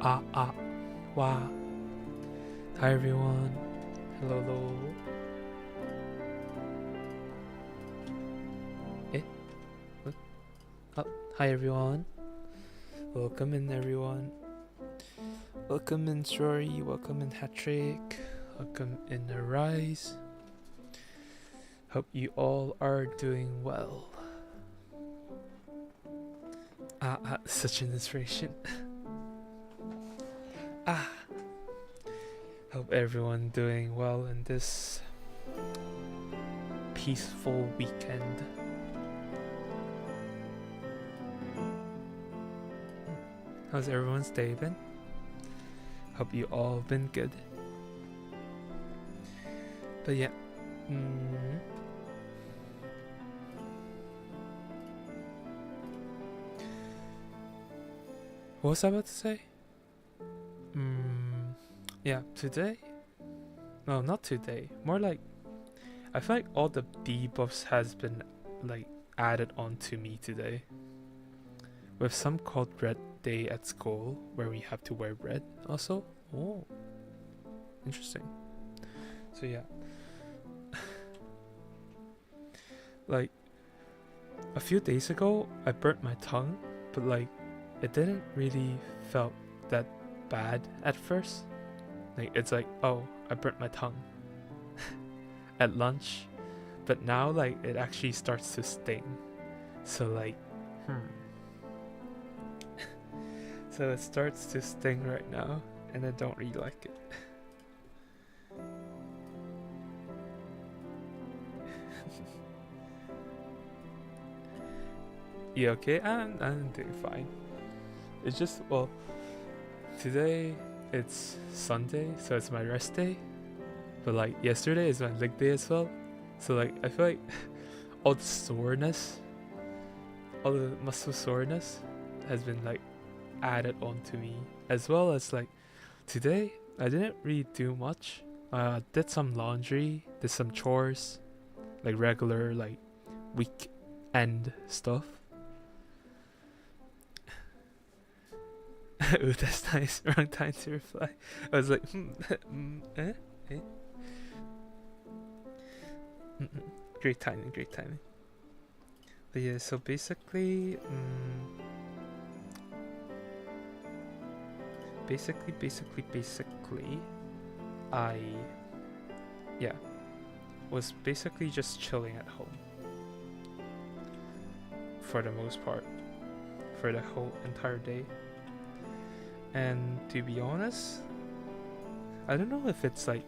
Ah. Wow. Hi everyone. Hello, hello. Eh? What? Oh, hi everyone. Welcome in everyone. Welcome in Shori. Welcome in Hattrick. Welcome in Arise. Hope you all are doing well. Such an inspiration. Hope everyone doing well in this peaceful weekend. How's everyone's day been? Hope you all been good. But yeah. What was I about to say? Yeah, today? No, not today. More like, I feel like all the debuffs has been like added onto me today. With some called Red Day at school, where we have to wear red also. Oh, interesting. So yeah. Like, a few days ago, I burnt my tongue, but like, it didn't really felt that bad at first. Like, it's like, oh, I burnt my tongue at lunch, but now like it actually starts to sting. So like, so it starts to sting right now, and I don't really like it. You okay? I'm doing fine. It's just, well, today it's Sunday, so it's my rest day. But like yesterday is my leg day as well. So like I feel like all the soreness, all the muscle soreness has been like added onto me. As well as like today I didn't really do much. Did some laundry, did some chores, like regular like weekend stuff. Ooh, that's nice. Wrong time to reply. I was like, eh? Great timing, great timing. But yeah, so basically, I, yeah, was basically just chilling at home for the most part, for the whole entire day. And to be honest, I don't know if it's like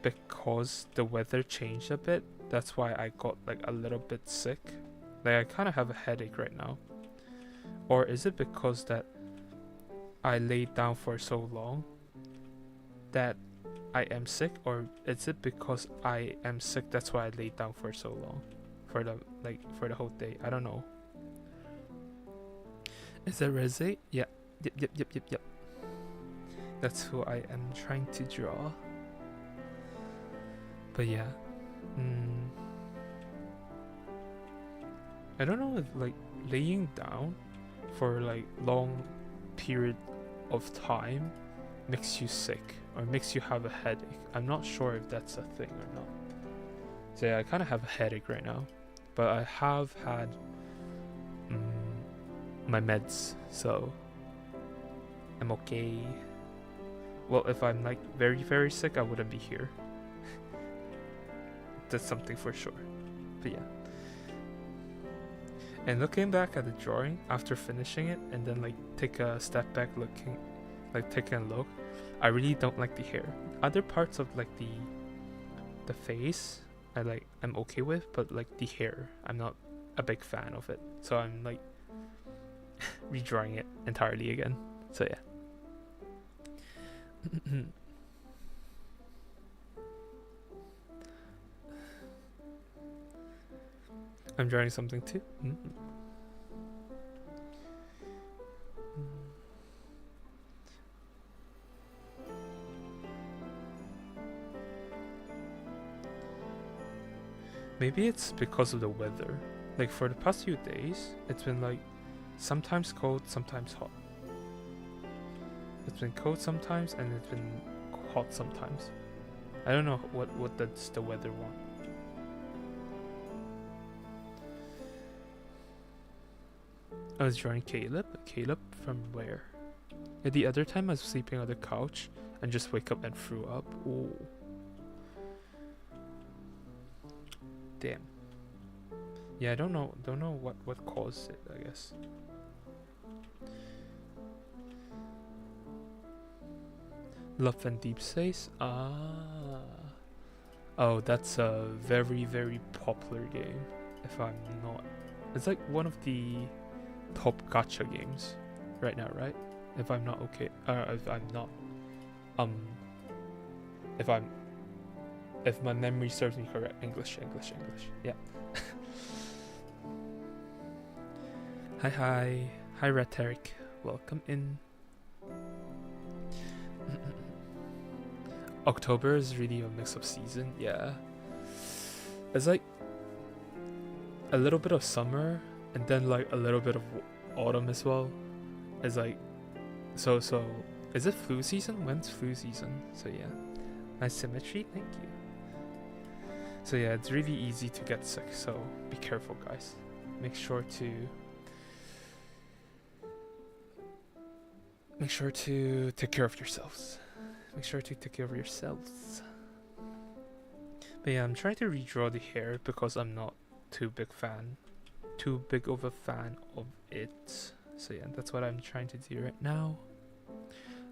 because the weather changed a bit, that's why I got like a little bit sick. Like I kind of have a headache right now. Or is it because that I laid down for so long that I am sick, or is it because I am sick that's why I laid down for so long? For the whole day. I don't know. Is that Reze? Yeah. Yep. That's who I am trying to draw. But yeah. I don't know if like laying down for like long period of time makes you sick or makes you have a headache. I'm not sure if that's a thing or not. So yeah, I kind of have a headache right now, but I have had my meds, so I'm okay. Well, if I'm like very, very sick, I wouldn't be here. That's something for sure. But yeah. And looking back at the drawing after finishing it, and then like take a step back, taking a look, I really don't like the hair. Other parts of like the face, I'm okay with, but like the hair, I'm not a big fan of it. So I'm like redrawing it entirely again. So yeah. I'm drawing something too. Maybe it's because of the weather. Like for the past few days, it's been like sometimes cold, sometimes hot. It's been cold sometimes and it's been hot sometimes. I don't know what does the weather want. I was drawing Caleb. Caleb from where? Yeah, the other time I was sleeping on the couch and just wake up and threw up. Ooh. Damn. Yeah, I don't know what caused it, I guess. Love and Deep Space? Ah. Oh, that's a very, very popular game, if I'm not. It's like one of the top gacha games right now, right? If I'm not okay. If I'm not. If my memory serves me correct. English. Yeah. Hi, Rhetoric. Welcome in. October is really a mix-up season, yeah. It's like a little bit of summer and then like a little bit of autumn as well. It's like so is it flu season? When's flu season? So yeah. Nice symmetry, thank you. So yeah, it's really easy to get sick, so be careful guys. Make sure to take care of yourselves. Make sure to take care of yourselves. But yeah, I'm trying to redraw the hair because I'm not too big of a fan of it. So yeah, that's what I'm trying to do right now.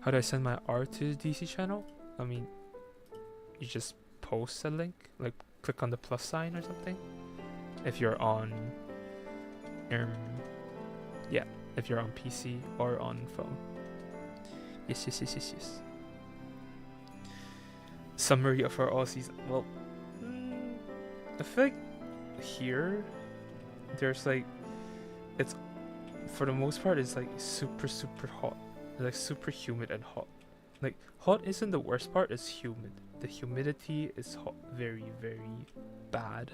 How do I send my art to the DC channel? I mean, you just post a link, like click on the plus sign or something. If you're on, yeah, if you're on PC or on phone. Yes. Summary of our all season. Well, I feel like here, there's like, it's for the most part, it's like super hot. It's like super humid and hot. Like hot isn't the worst part. It's humid. The humidity is hot, very bad.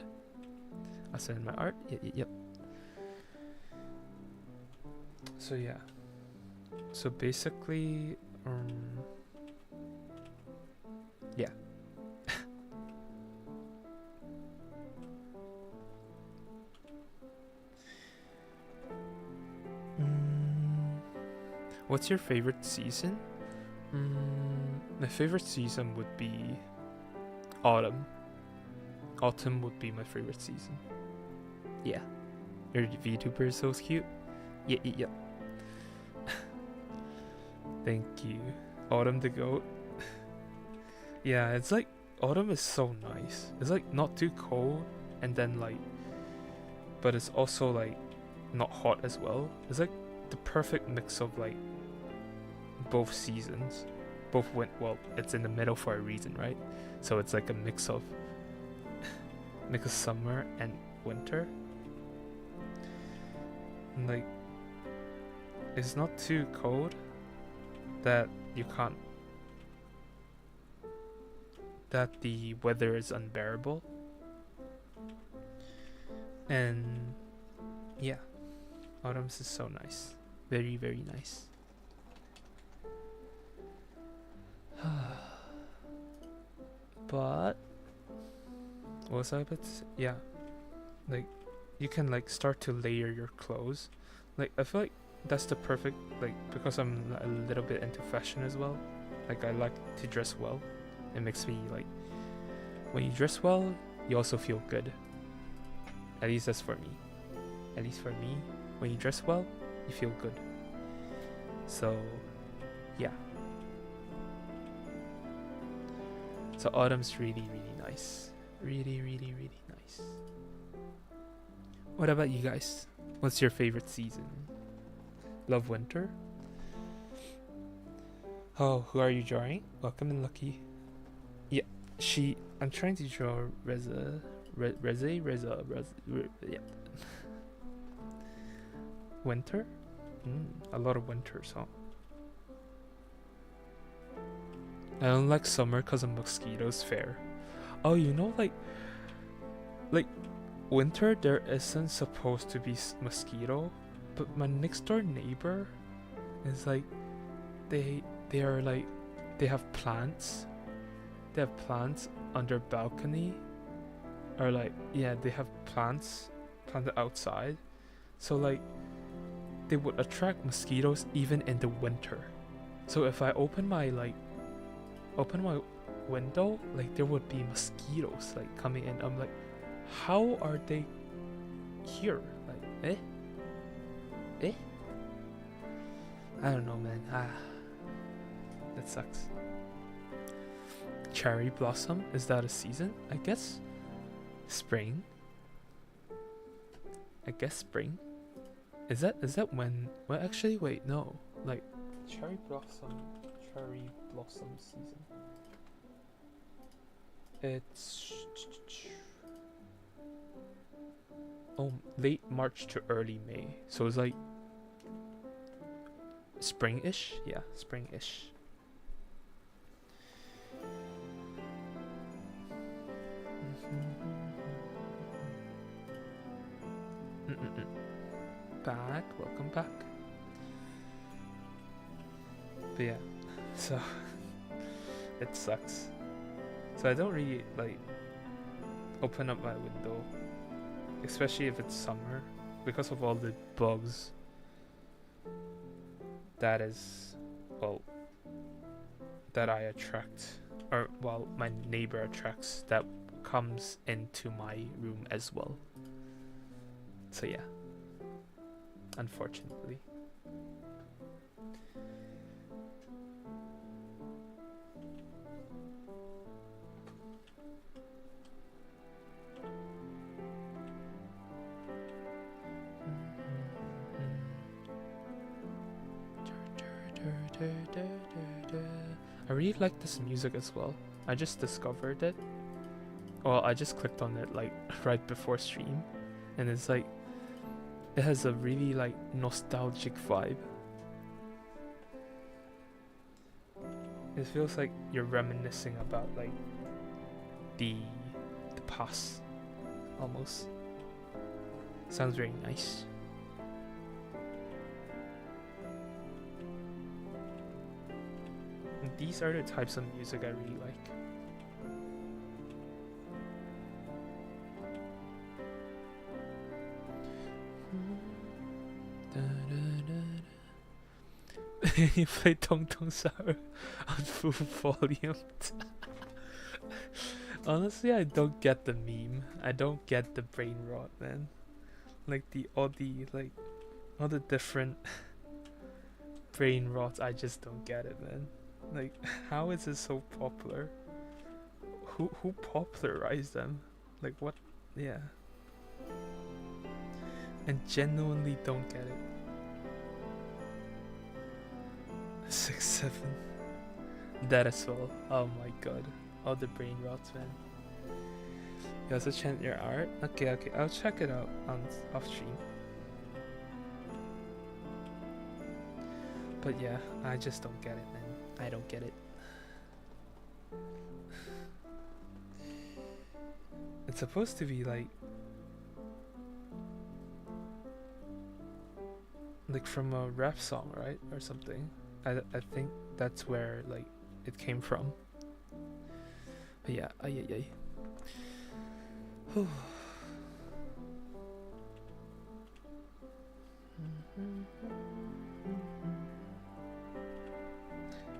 I send my art. Yep. So yeah. So basically, yeah. What's your favorite season? My favorite season would be autumn. Autumn would be my favorite season. Yeah. Your VTuber is so cute. Yeah. Thank you. Autumn the goat. Yeah, it's like autumn is so nice. It's like not too cold and then like, but it's also like not hot as well. It's like the perfect mix of like both seasons. Well, it's in the middle for a reason, right? So it's like a mix of summer and winter. And like it's not too cold that you can't, that the weather is unbearable. And yeah, autumns is so nice. Very nice. But what was I about to say? Yeah, like you can like start to layer your clothes. Like I feel like that's the perfect, like, because I'm a little bit into fashion as well. Like I like to dress well. It makes me like, when you dress well, you also feel good. At least that's for me. At least for me, when you dress well, you feel good. So yeah. So autumn's really nice. Really nice. What about you guys? What's your favorite season? Love winter? Oh, who are you drawing? Welcome in, Lucky. Yeah, I'm trying to draw Reza. Yeah. Winter? A lot of winters, huh? I don't like summer because of mosquitoes. Fair. Oh, you know, like winter there isn't supposed to be mosquito, but my next door neighbor is like, they they are like, they have plants. They have plants on their balcony, or like, yeah, they have plants planted outside. So like, they would attract mosquitoes even in the winter. So if I open my window, like there would be mosquitoes like coming in. I'm like, how are they here? Like, I don't know, man. That sucks. Cherry blossom, is that a season? I guess spring. Is that when? Well, actually, wait, no. Like, cherry blossom season. It's late March to early May. So it's like spring-ish. Yeah, spring-ish. Welcome back. But yeah, so it sucks. So I don't really like open up my window, especially if it's summer, because of all the bugs that I attract, or well, my neighbor attracts, that comes into my room as well. So yeah, unfortunately. I really like this music as well. I just discovered it. Well, I just clicked on it like right before stream, and it's like, it has a really like nostalgic vibe. It feels like you're reminiscing about like the past almost. Sounds very nice. And these are the types of music I really like. You play Tong Tong Sour on full volume. Honestly, I don't get the meme. I don't get the brain rot, man. Like all the different brain rots, I just don't get it, man. Like, how is it so popular? Who popularized them? Like, what? Yeah. And genuinely don't get it. 6, 7. That as well. Oh my god. All the brain rots, man. You also chant your art? Okay, I'll check it out on off stream. But yeah, I just don't get it, man. I don't get it. It's supposed to be like from a rap song, right? Or something. I think that's where like it came from. But yeah, ay.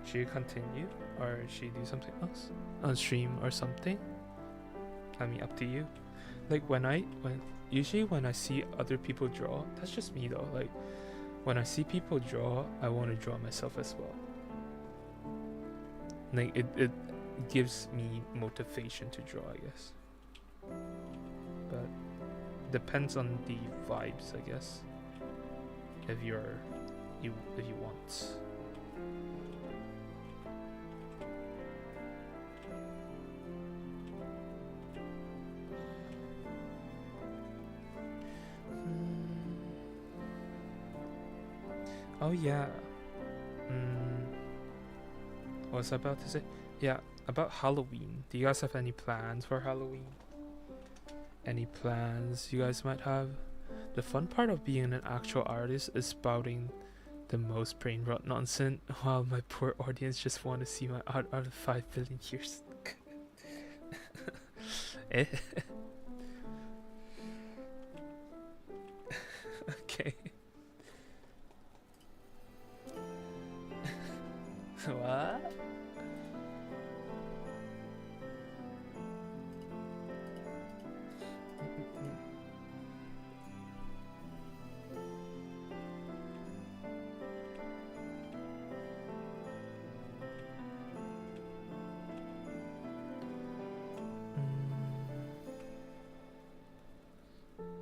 Should you continue, or should you do something else on stream or something? I mean, up to you. Like usually when I see other people draw, that's just me though. Like when I see people draw, I want to draw myself as well. Like it gives me motivation to draw, I guess. But depends on the vibes, I guess. If you want. Oh yeah. What was I about to say? Yeah, about Halloween. Do you guys have any plans for Halloween? Any plans you guys might have? The fun part of being an actual artist is spouting the most brain rot nonsense, while my poor audience just want to see my art out of 5 billion years. Eh? Okay. What?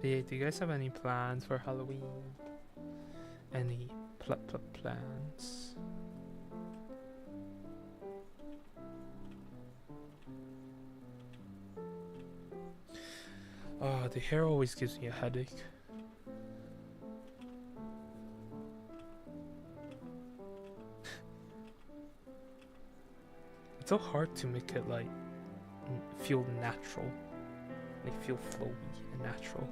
Yeah, do you guys have any plans for Halloween? Any plans? Oh, the hair always gives me a headache. It's so hard to make it like feel natural, like feel flowy and natural.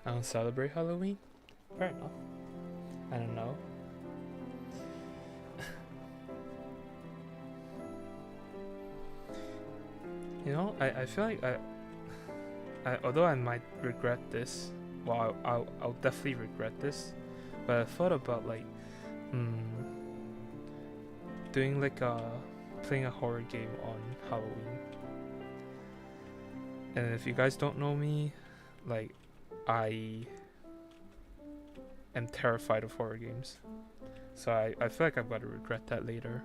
I don't celebrate Halloween? Fair enough. I don't know. You know, I feel like although I might regret this, well, I'll definitely regret this, but I thought about like, doing like playing a horror game on Halloween. And if you guys don't know me, like, I am terrified of horror games, so I feel like I'm gonna regret that later.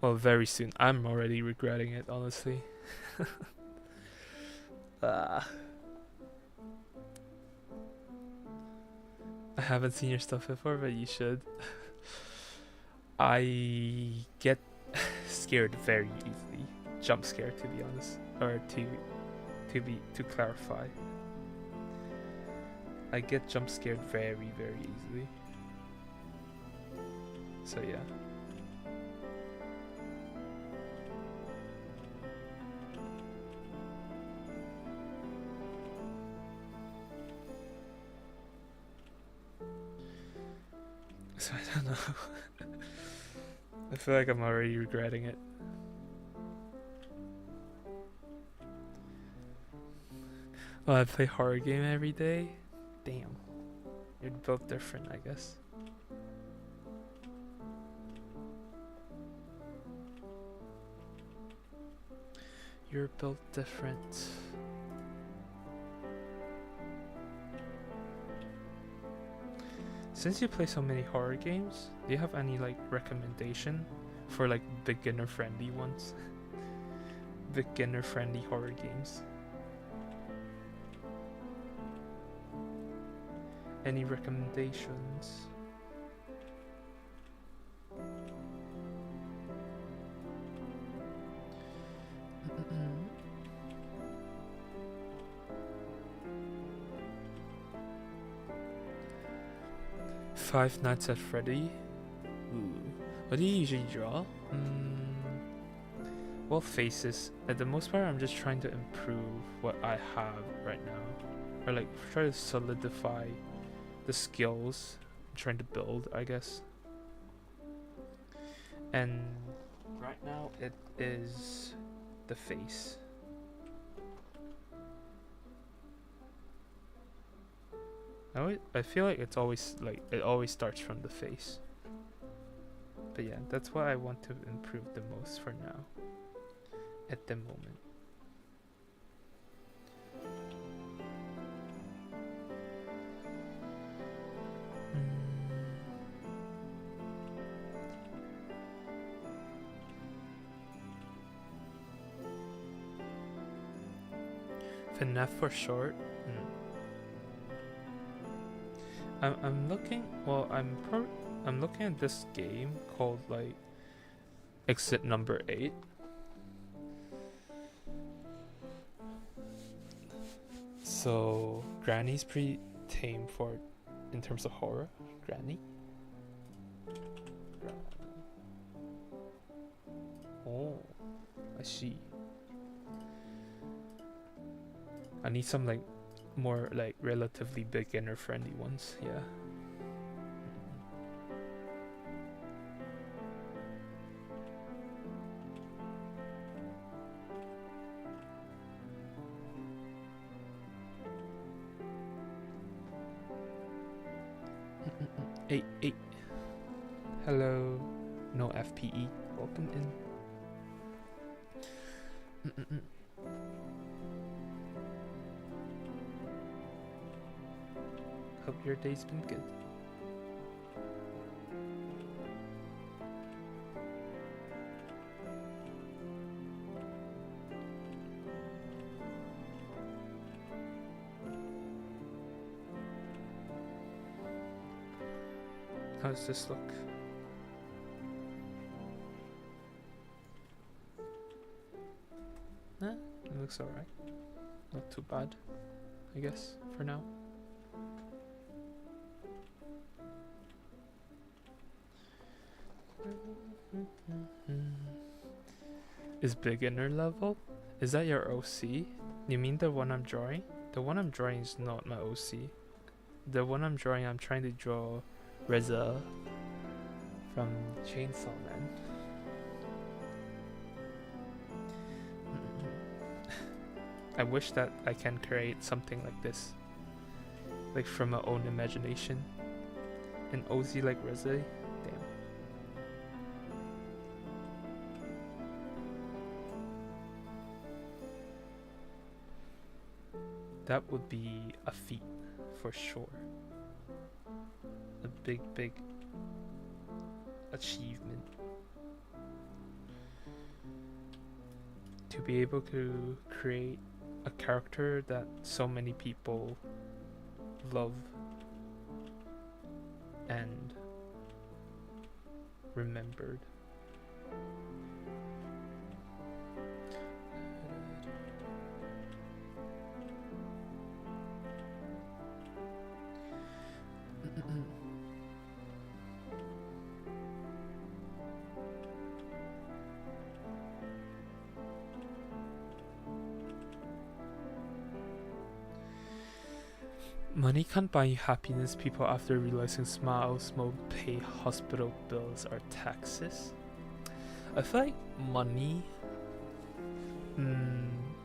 Well, very soon. I'm already regretting it, honestly. I haven't seen your stuff before, but you should. I get scared very easily. Jump scared, to be honest, or to clarify. I get jump scared very, very easily. So yeah. So I don't know. I feel like I'm already regretting it. Well, I play horror game every day. Damn. You're both different, I guess. You're built different. Since you play so many horror games, do you have any like recommendation for like beginner friendly ones? Beginner friendly horror games. Any recommendations? Five Nights at Freddy. Ooh. What do you usually draw? Well, faces. At the most part, I'm just trying to improve what I have right now, or like try to solidify the skills I'm trying to build, I guess. And right now, it is the face. I feel like it's always like it always starts from the face. But yeah, that's what I want to improve the most for now. At the moment. FNAF for short. I'm looking. Well, I'm looking at this game called like Exit Number 8. So Granny's pretty tame for in terms of horror? Granny? Oh, I see. I need some like more like relatively beginner friendly ones, yeah. Eight. Hello. No FPE. Welcome in. Hope your day's been good. How does this look? It looks alright. Not too bad, I guess, for now. Is beginner level? Is that your OC? You mean the one I'm drawing? The one I'm drawing is not my OC. The one I'm drawing, I'm trying to draw Reza from Chainsaw Man. I wish that I can create something like this, like from my own imagination. An OZ like Reza, damn. That would be a feat for sure. A big achievement. To be able to create a character that so many people love and remembered. Money can't buy you happiness. People, after realizing smiles won't pay hospital bills or taxes. I feel like money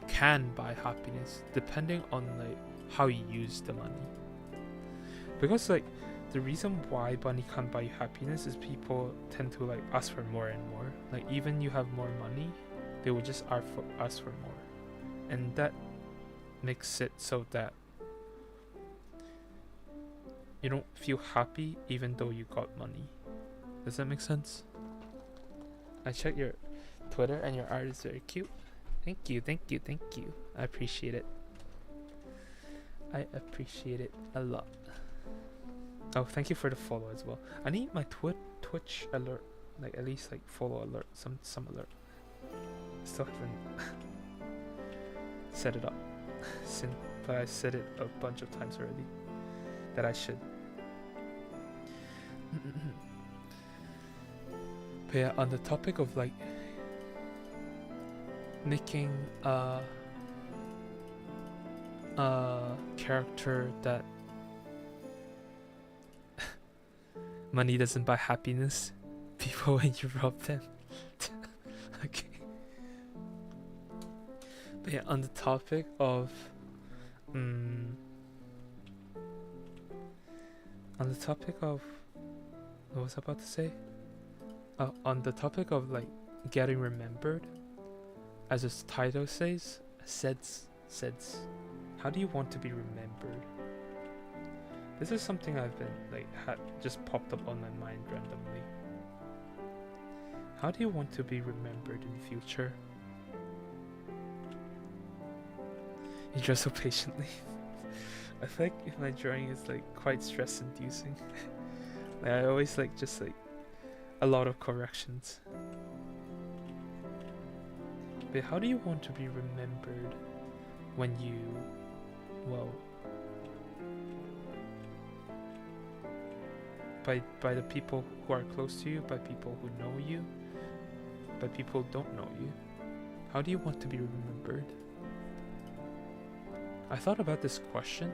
can buy happiness depending on like how you use the money. Because like the reason why money can't buy you happiness is people tend to like ask for more and more. Like even you have more money, they will just ask for more, and that makes it so that you don't feel happy even though you got money. Does that make sense? I checked your Twitter and your art is very cute. Thank you. I appreciate it. I appreciate it a lot. Oh, thank you for the follow as well. I need my Twitch alert, like at least like follow alert, some alert. Still haven't set it up, but I said it a bunch of times already that I should. But yeah, on the topic of like making a character that money doesn't buy happiness, people when you rob them. Okay. But yeah, on the topic of what was I about to say? On the topic of like getting remembered, as its title says, how do you want to be remembered? This is something I've been like just popped up on my mind randomly. How do you want to be remembered in the future? You draw so patiently. I feel like if my drawing is like quite stress inducing. Like I always like just like a lot of corrections. But how do you want to be remembered when you, well, by the people who are close to you, by people who know you, by people who don't know you. How do you want to be remembered? I thought about this question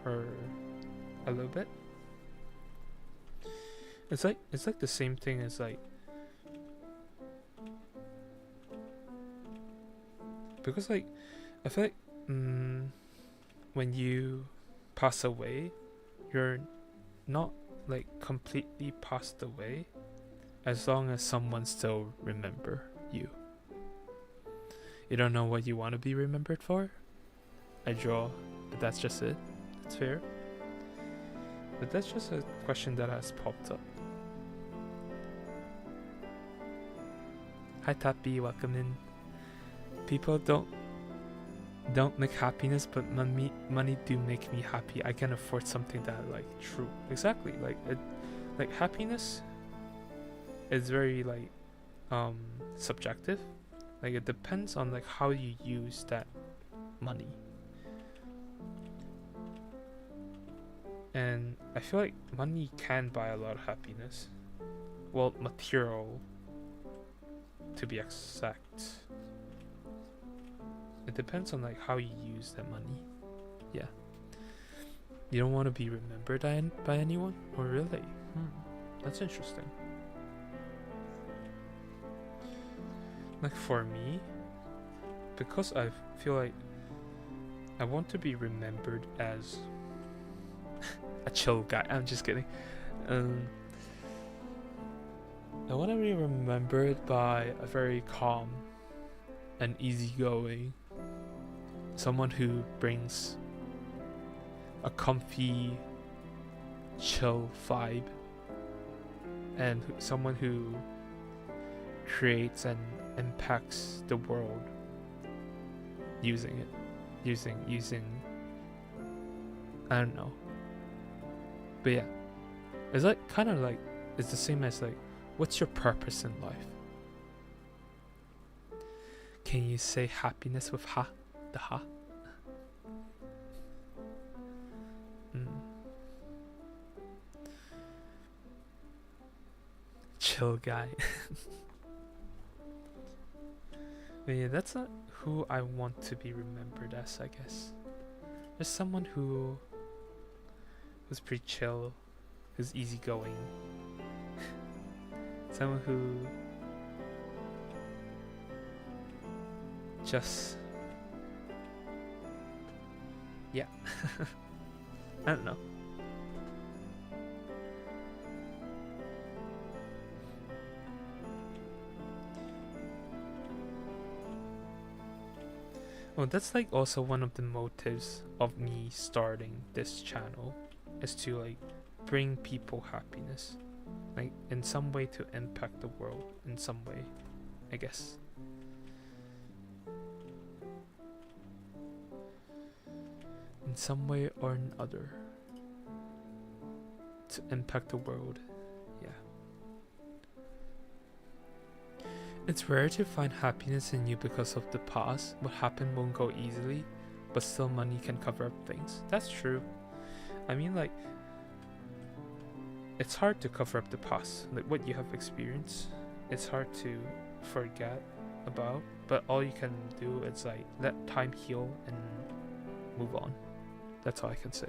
for a little bit. It's like the same thing as like, because like I feel like when you pass away, you're not like completely passed away as long as someone still remember you. You don't know what you want to be remembered for? I draw, but that's just it. That's fair. But that's just a question that has popped up. Hi Tappy, welcome in. People don't make happiness, but money do make me happy. I can afford something that I like. True, exactly. Like it, like happiness is very like subjective. Like it depends on like how you use that money. And I feel like money can buy a lot of happiness. Well, material to be exact. It depends on like how you use that money. Yeah. You don't want to be remembered by anyone? Or really? That's interesting. Like for me, because I feel like I want to be remembered as a chill guy. I'm just kidding. I want to be remembered by a very calm and easygoing, someone who brings a comfy, chill vibe, and someone who creates and impacts the world using it, using I don't know, but yeah, it's like kind of like it's the same as like, what's your purpose in life? Can you say happiness with ha? The ha? Chill guy. But yeah, that's not who I want to be remembered as, I guess. Just someone who's pretty chill, who's easygoing. Someone who just, yeah. I don't know. Well, that's like also one of the motives of me starting this channel, is to like bring people happiness, like in some way to impact the world in some way, I guess. In some way or another, to impact the world. Yeah. It's rare to find happiness in you because of the past. What happened won't go easily, but still money can cover up things. That's true. I mean, like, it's hard to cover up the past. Like what you have experienced, it's hard to forget about, but all you can do is like let time heal and move on. That's all I can say.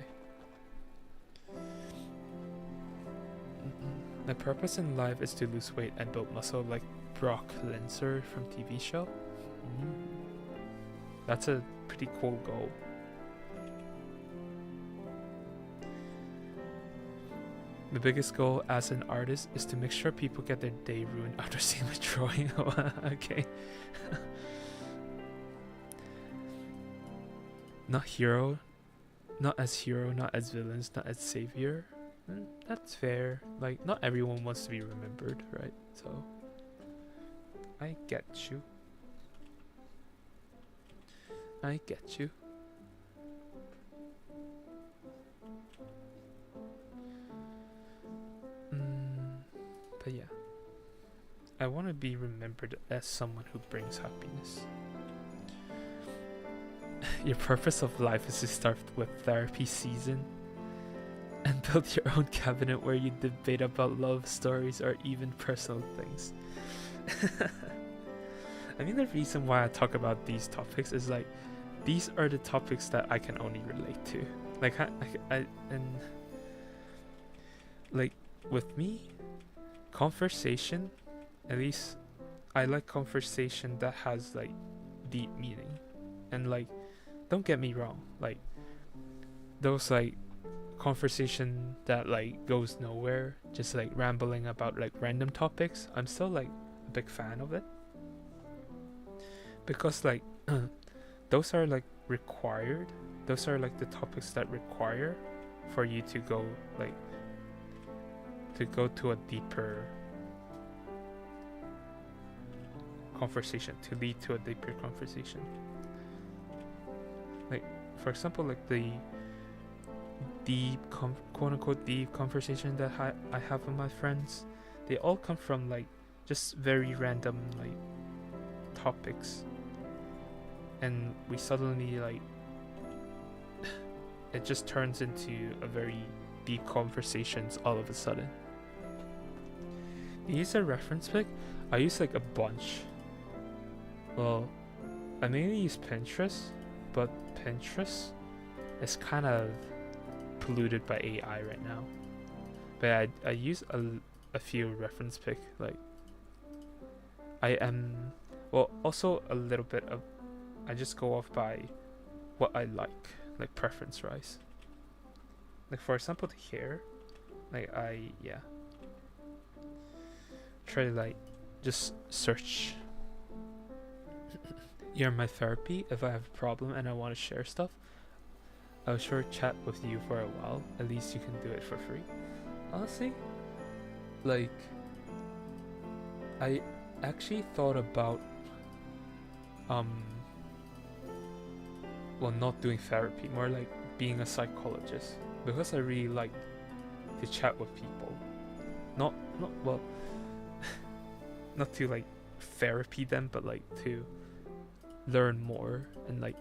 My purpose in life is to lose weight and build muscle like Brock Lesnar from TV show. That's a pretty cool goal. The biggest goal as an artist is to make sure people get their day ruined after seeing my drawing. Okay. Not hero, not as hero, not as villains, not as savior. That's fair. Like, not everyone wants to be remembered, right? So, I get you. I get you. But yeah, I want to be remembered as someone who brings happiness. Your purpose of life is to start with therapy season and build your own cabinet where you debate about love stories or even personal things. I mean, the reason why I talk about these topics is like these are the topics that I can only relate to. Like and like with me, conversation, at least I like conversation that has like deep meaning. And like, don't get me wrong, like those like conversation that like goes nowhere, just like rambling about like random topics, I'm still like a big fan of it. Because like those are like required. Those are like the topics that require for you to go like to go to a deeper conversation, to lead to a deeper conversation. Like for example, like the deep quote unquote deep conversation that I have with my friends, they all come from like just very random like topics, and we suddenly like it just turns into a very deep conversations all of a sudden. You use a reference pic? I use like a bunch. Well, I mainly use Pinterest, but Pinterest is kind of polluted by AI right now. But I use a few reference pic. Like I am, well, also a little bit of, I just go off by what I like preference wise. Like for example, the hair, like try to like just search. You're my therapy. If I have a problem and I want to share stuff, I'll sure chat with you for a while. At least you can do it for free. Honestly, like I actually thought about well, not doing therapy, more like being a psychologist, because I really like to chat with people. Not well, not to like therapy them, but like to learn more, and like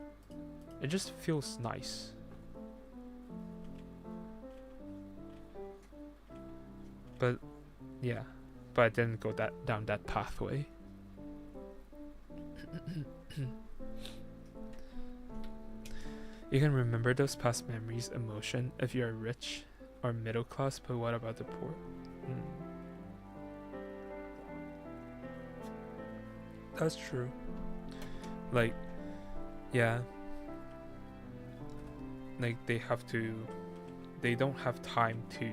it just feels nice. But yeah, but I didn't go down that pathway. You can remember those past memories, emotion, if you're rich or middle class, but what about the poor? That's true. Like, yeah. Like, they don't have time to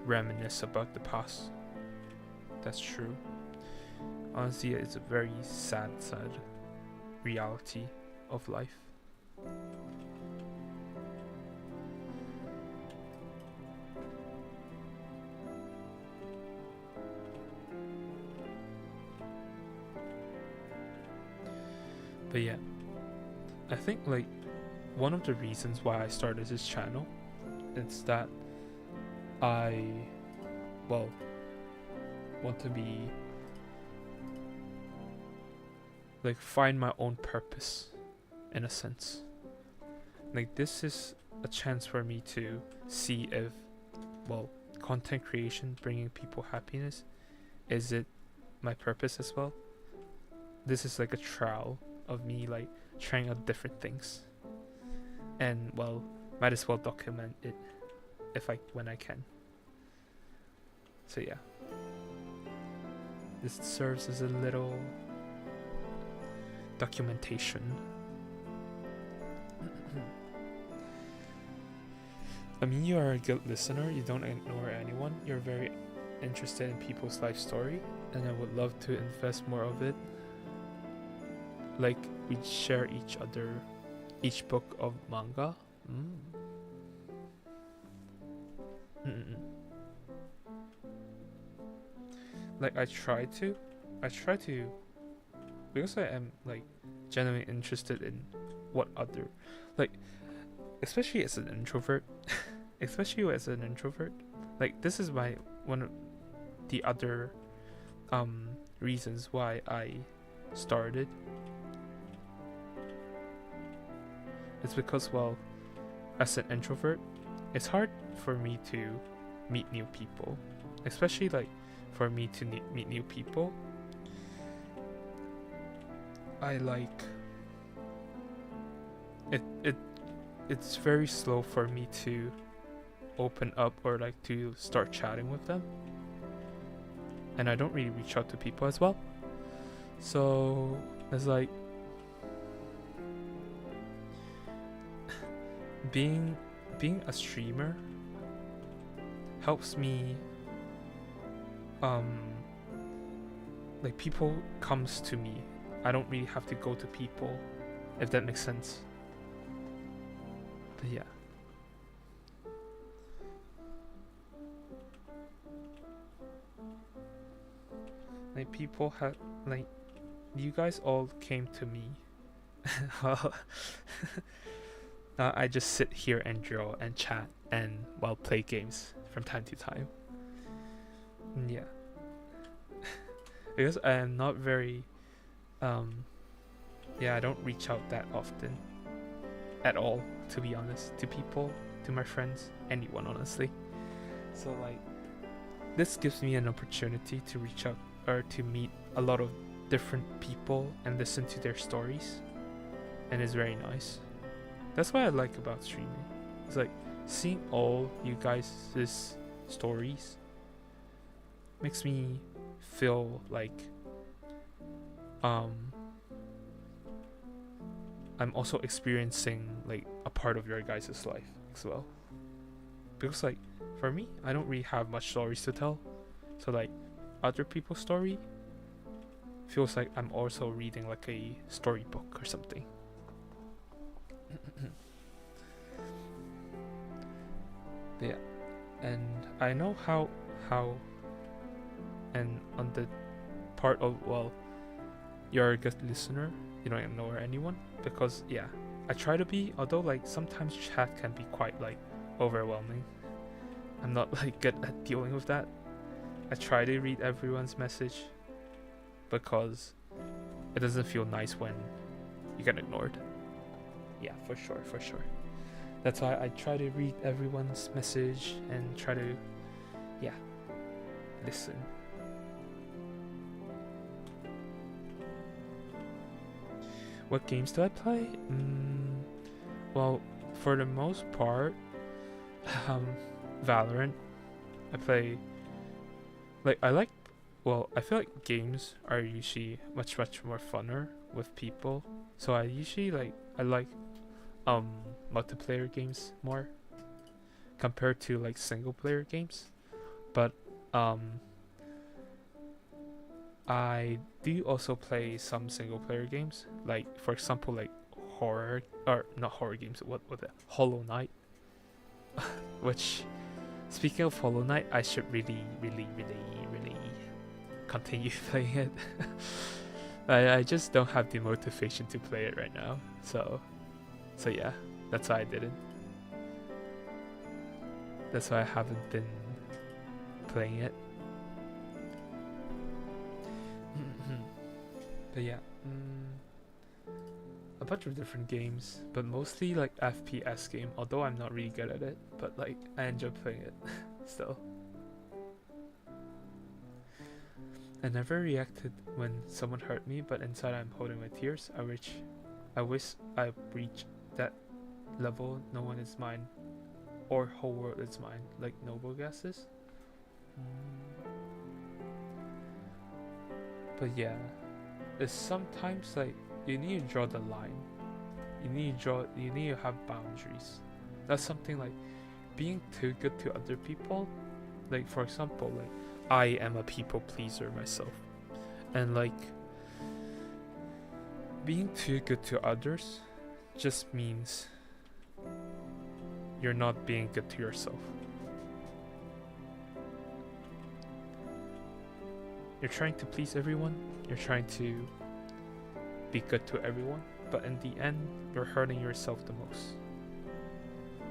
reminisce about the past. That's true. Honestly, it's a very sad reality of life. But yeah, I think like one of the reasons why I started this channel is that I, well, want to be like find my own purpose in a sense. Like this is a chance for me to see if, well, content creation, bringing people happiness, is it my purpose as well? This is like a trial of me like trying out different things, and well, might as well document it when I can. So yeah, this serves as a little documentation. I mean, you are a good listener, you don't ignore anyone, you're very interested in people's life story, and I would love to invest more of it. Like, we share each book of manga. Like, I try to, because I am, like, genuinely interested in what other, like, especially as an introvert, like, this is one of the other, reasons why I started. It's because, well, as an introvert, it's hard for me to meet new people, especially like for me to meet new people. I like it. It's very slow for me to open up or like to start chatting with them, and I don't really reach out to people as well. So it's like being a streamer helps me, like people comes to me. I don't really have to go to people, if that makes sense. But yeah. Like people have, like, you guys all came to me. Well, I just sit here and draw and chat and play games from time to time. Yeah. Because I am not very yeah, I don't reach out that often at all, to be honest, to people, to my friends, anyone, honestly. So like this gives me an opportunity to reach out or to meet a lot of different people and listen to their stories, and it's very nice. That's what I like about streaming. It's like seeing all you guys' stories makes me feel like I'm also experiencing like a part of your guys' life as well. Because like for me, I don't really have much stories to tell. So like other people's story feels like I'm also reading like a storybook or something. Yeah. And I know how and on the part of, well, you're a good listener, you don't know anyone, because yeah, I try to be, although like sometimes chat can be quite like overwhelming. I'm not like good at dealing with that. I try to read everyone's message because it doesn't feel nice when you get ignored. Yeah, for sure. That's why I try to read everyone's message and try to, yeah, listen. What games do I play? Well, for the most part, Valorant. I play, like, I feel like games are usually much more funner with people. So I usually I like multiplayer games more compared to like single player games. But I do also play some single player games, like for example like horror, or not horror games, what the Hollow Knight. Which, speaking of Hollow Knight, I should really continue playing it. I just don't have the motivation to play it right now, so yeah, that's why I didn't. That's why I haven't been playing it. But yeah, a bunch of different games, but mostly like FPS game, although I'm not really good at it, but like I enjoy playing it still. I never reacted when someone hurt me, but inside I'm holding my tears. I wish I reached that level. No one is mine, or whole world is mine, like Noble guesses. But yeah, it's sometimes like you need to draw the line. You need to have boundaries. That's something like being too good to other people. Like for example, like I am a people pleaser myself, and like being too good to others just means you're not being good to yourself. You're trying to please everyone, you're trying to be good to everyone, but in the end, you're hurting yourself the most.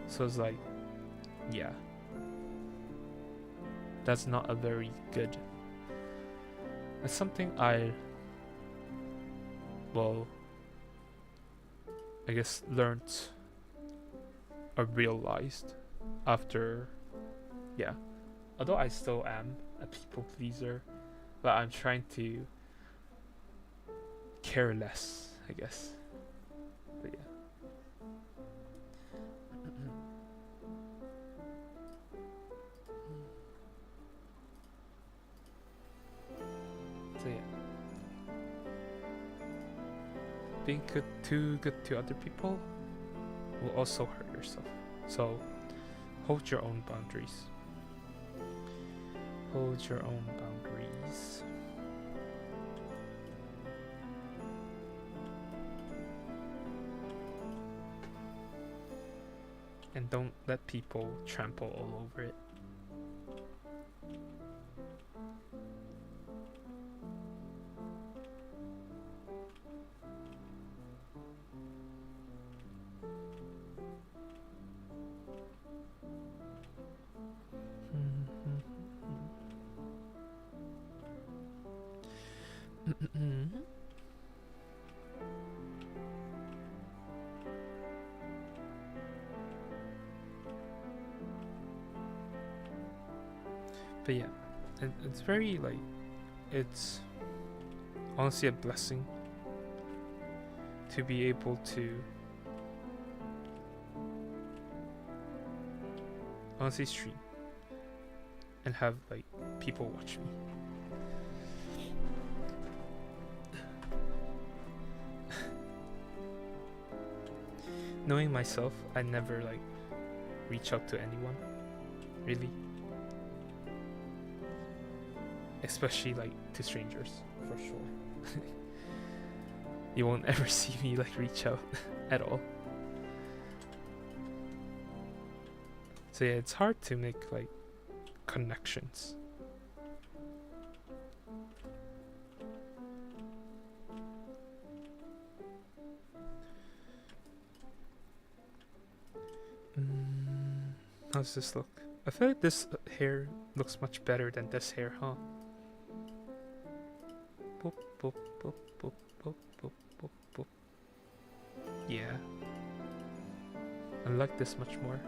So it's like, yeah, that's not a very good. It's something I guess learned or realized after, yeah. Although I still am a people pleaser, but I'm trying to care less, I guess. But yeah. So yeah. Being too good to other people will also hurt yourself. So hold your own boundaries. Hold your own boundaries. And don't let people trample all over it. But yeah, it's very like, it's honestly a blessing to be able to honestly stream and have like people watch me. Knowing myself, I never like reach out to anyone, really. Especially like to strangers, for sure. You won't ever see me like reach out at all. So yeah, it's hard to make like connections. How's this look? I feel like this hair looks much better than this hair, huh? Boop, boop, boop, boop, boop, boop, boop, boop. Yeah. I like this much more.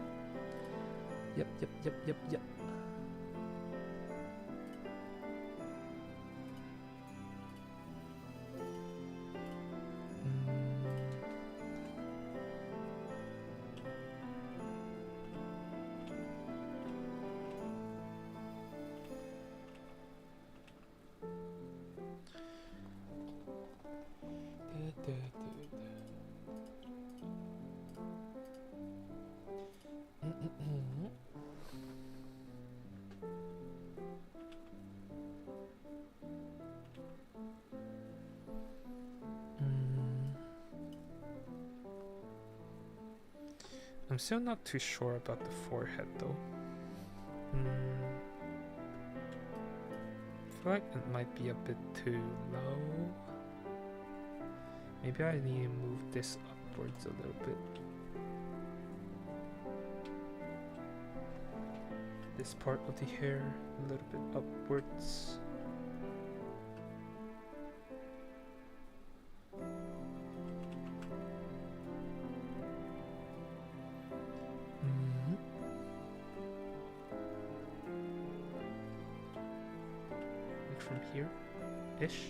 Yep, yep, yep, yep, yep. I'm still not too sure about the forehead though. I feel like it might be a bit too low. Maybe I need to move this upwards a little bit. This part of the hair a little bit upwards. From here-ish.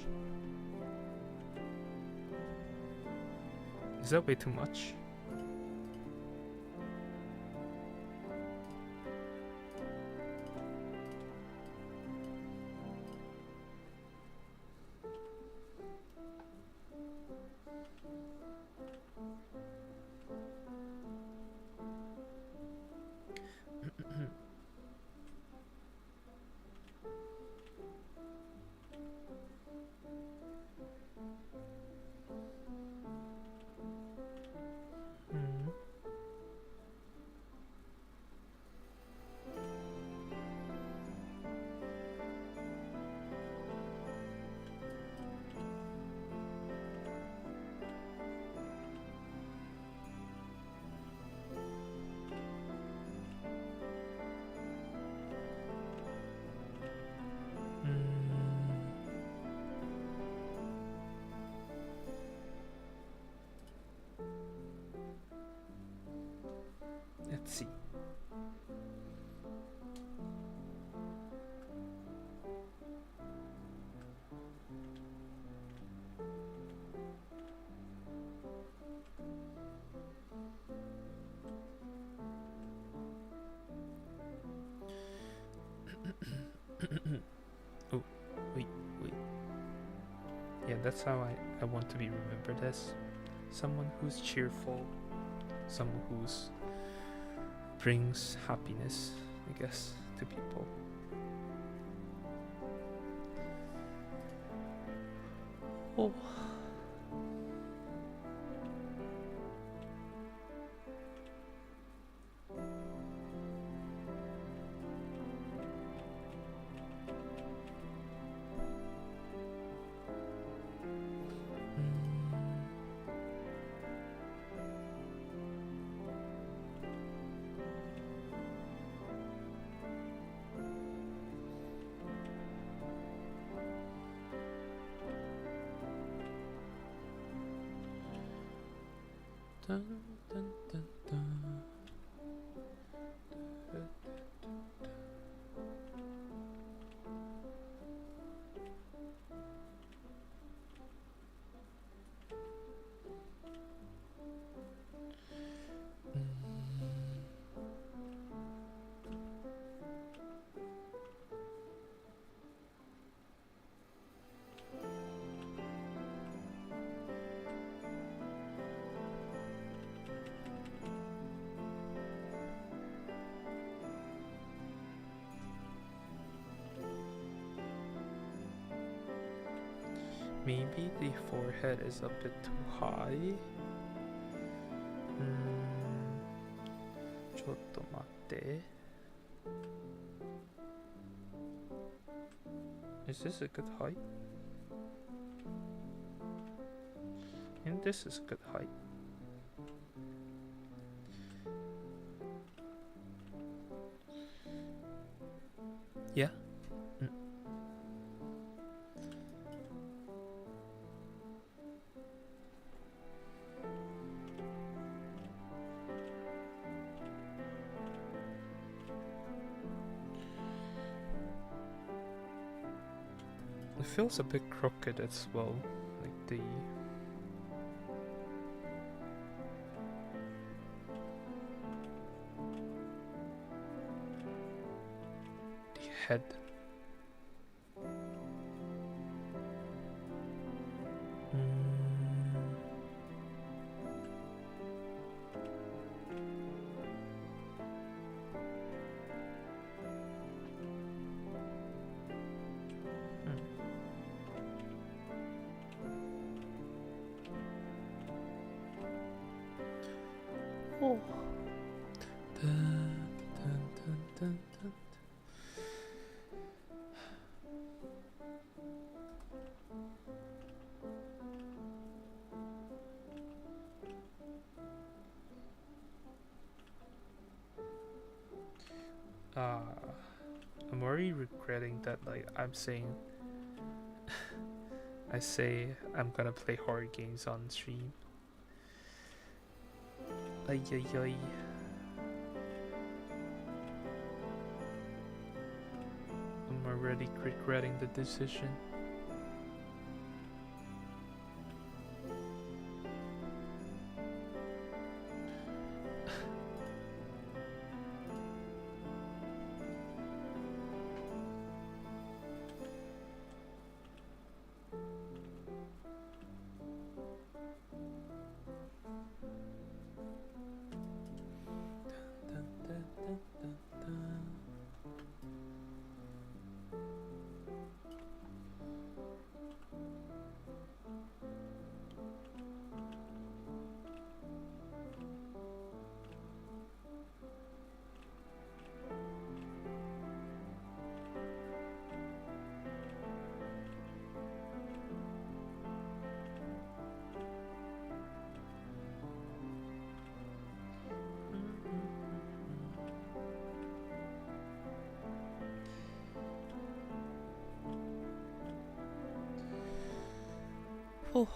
Is that way too much? Let's see. That's how I want to be remembered as. Someone who's cheerful, someone who's brings happiness, I guess, to people. Oh. Dun, dun, dun, dun. Maybe the forehead is a bit too high. ちょっと待って。Is this a good height? And this is a good height. Yeah. It feels a bit crooked as well, like the head. Oh. Dun, dun, dun, dun, dun. I'm already regretting that, like, I'm saying I say I'm gonna play horror games on stream. Ay ay ay. I'm already regretting the decision. Oh.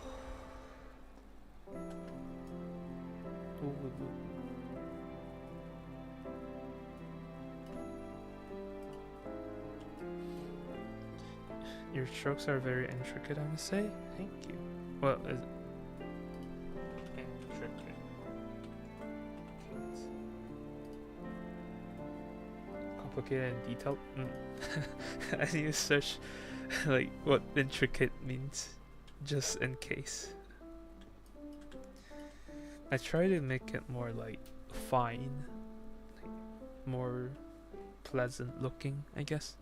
Your strokes are very intricate, I must say. Thank you. Well, intricate. Complicated and detailed. I need to search like what intricate means. just in case. I try to make it more like fine, like more pleasant looking, I guess.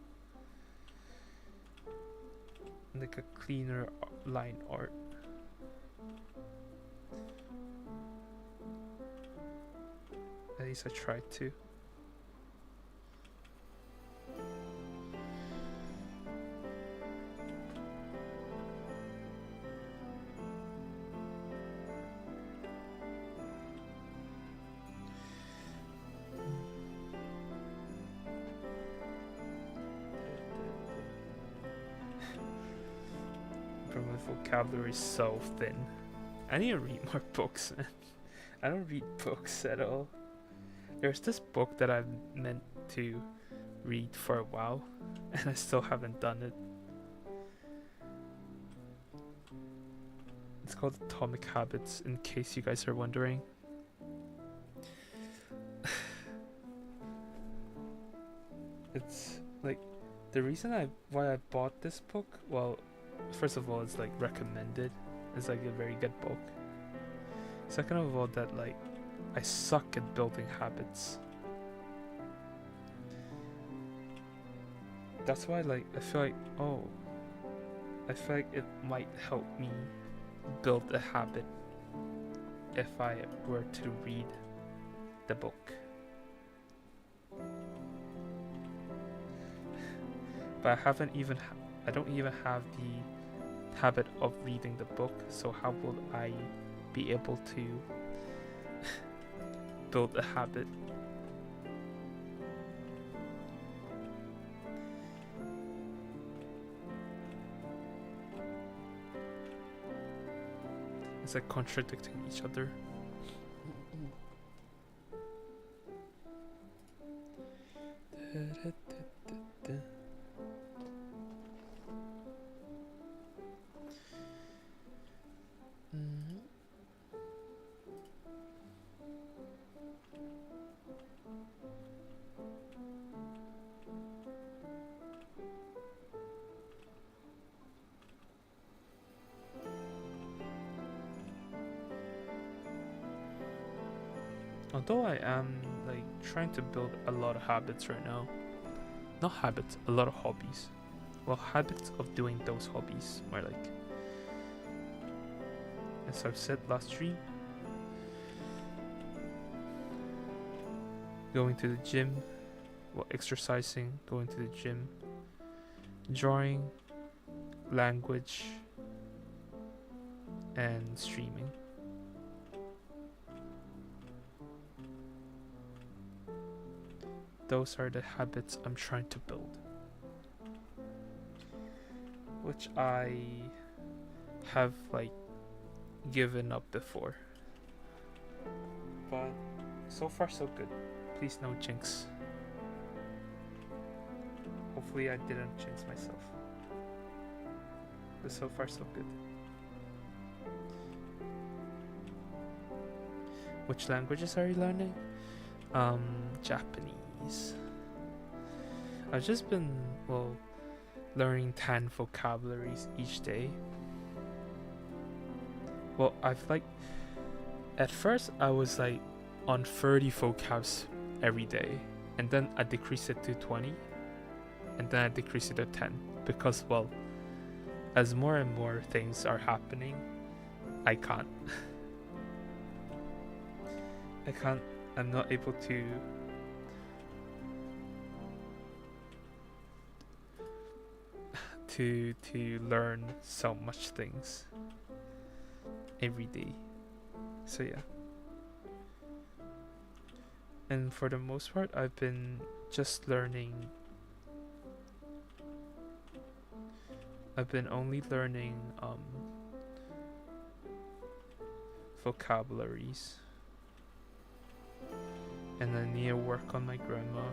Like a cleaner line art. At least I tried to. Bro, my vocabulary is so thin. I need to read more books, man. I don't read books at all. There's this book that I've meant to read for a while, and I still haven't done it. It's called Atomic Habits, in case you guys are wondering. It's like the reason why I bought this book. Well, first of all, it's like recommended. It's like a very good book. Second of all, that like I suck at building habits. That's why like I feel like it might help me build a habit if I were to read the book. But I don't even have the habit of reading the book, so how will I be able to build a habit? It's like contradicting each other. Although I am like trying to build a lot of habits right now. Not habits, a lot of hobbies. Well, habits of doing those hobbies more like, as I've said last stream, going to the gym, well, exercising, going to the gym, drawing, language, and streaming. Those are the habits I'm trying to build, which I have like given up before, but so far so good. Please no jinx. Hopefully I didn't jinx myself, but so far so good. Which languages are you learning? Japanese. I've just been, well, learning 10 vocabularies each day. Well, I've like, at first I was like on 30 vocabs every day, and then I decreased it to 20, and then I decreased it to 10, because, well, as more and more things are happening, I can't. I'm not able to learn so much things every day. So yeah. And for the most part, I've been just learning. I've been only learning vocabularies. And I need to work on my grammar.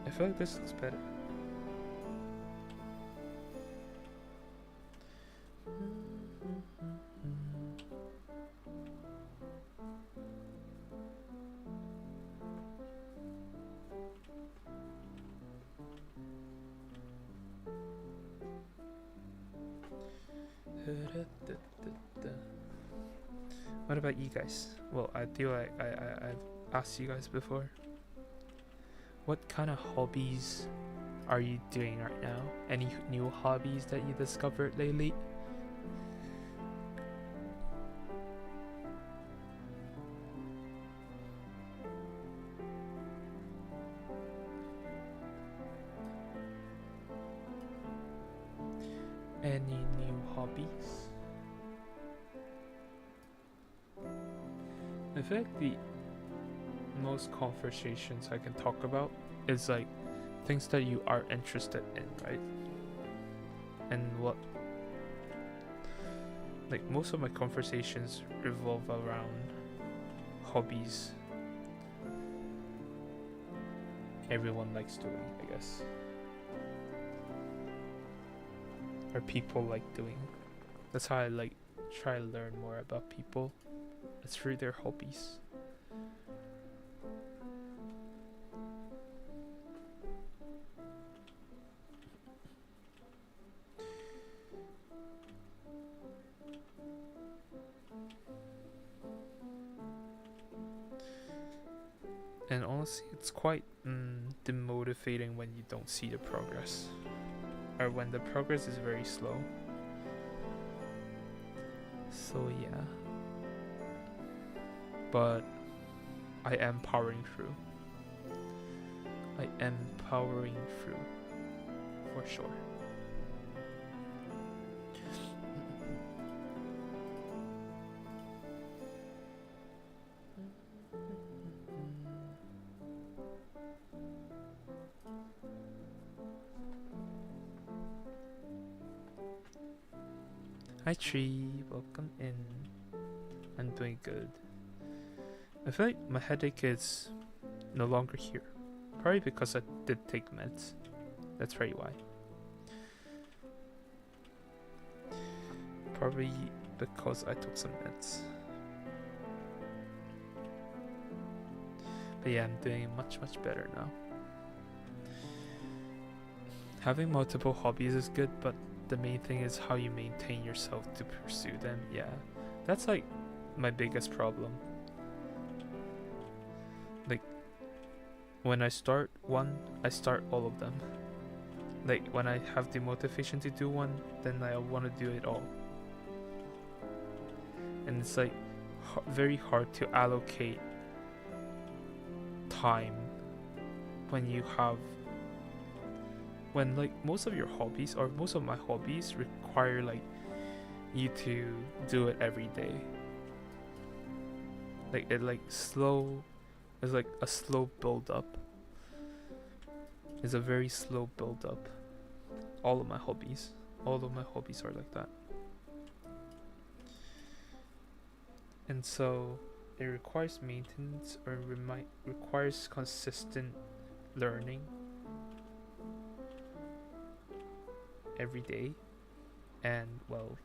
I feel like this looks better. What about you guys? Well, I feel like I've asked you guys before. What kind of hobbies are you doing right now? Any new hobbies that you discovered lately? Any new hobbies? I feel like the most conversations I can talk about is like things that you are interested in, right? And what, like, most of my conversations revolve around hobbies everyone likes doing, I guess, or people like doing. That's how I like try to learn more about people. It's through their hobbies. And honestly, it's quite demotivating when you don't see the progress, or when the progress is very slow. So yeah, but I am powering through. I am powering through, for sure. Hi Tree, welcome in. I'm doing good. I feel like my headache is no longer here. Probably because I did take meds. That's probably why. Probably because I took some meds. But yeah, I'm doing much better now. Having multiple hobbies is good, but the main thing is how you maintain yourself to pursue them. Yeah, that's like my biggest problem. Like, when I start one, I start all of them. Like, when I have the motivation to do one, then I want to do it all. And it's like very hard to allocate time when you have, when like most of your hobbies, or most of my hobbies, require like you to do it every day. Like it like slow, it's like a slow build up. It's a very slow build up. All of my hobbies are like that. And so it requires maintenance, or requires consistent learning every day. And well,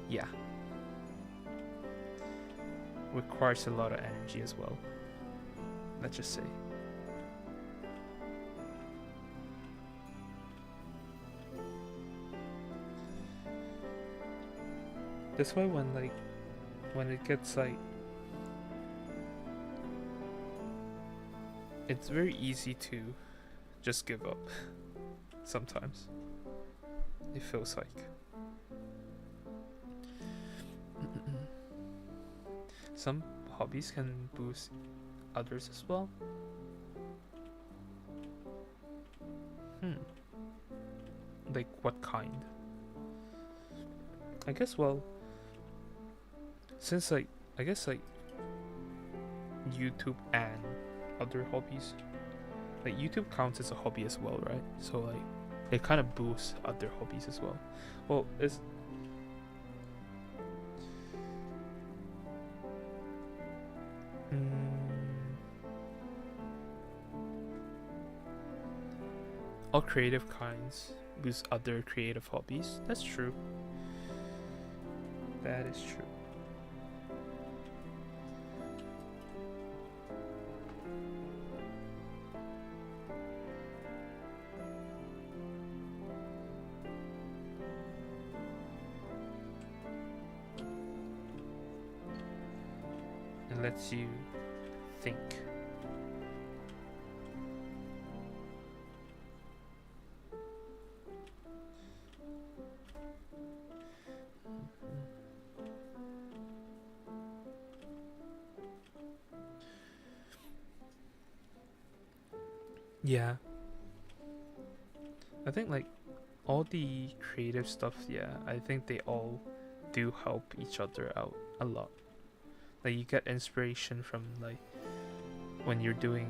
yeah, requires a lot of energy as well, let's just say. That's why when it gets like, it's very easy to just give up. Sometimes it feels like some hobbies can boost others as well. Like what kind? I guess, well, since like, I guess like YouTube and other hobbies, like YouTube counts as a hobby as well, right? So like it kind of boosts other hobbies as well. Well, it's all creative kinds boost other creative hobbies. That's true. That is true. It lets you think. Yeah. I think like all the creative stuff, yeah, I think they all do help each other out a lot. Like you get inspiration from like when you're doing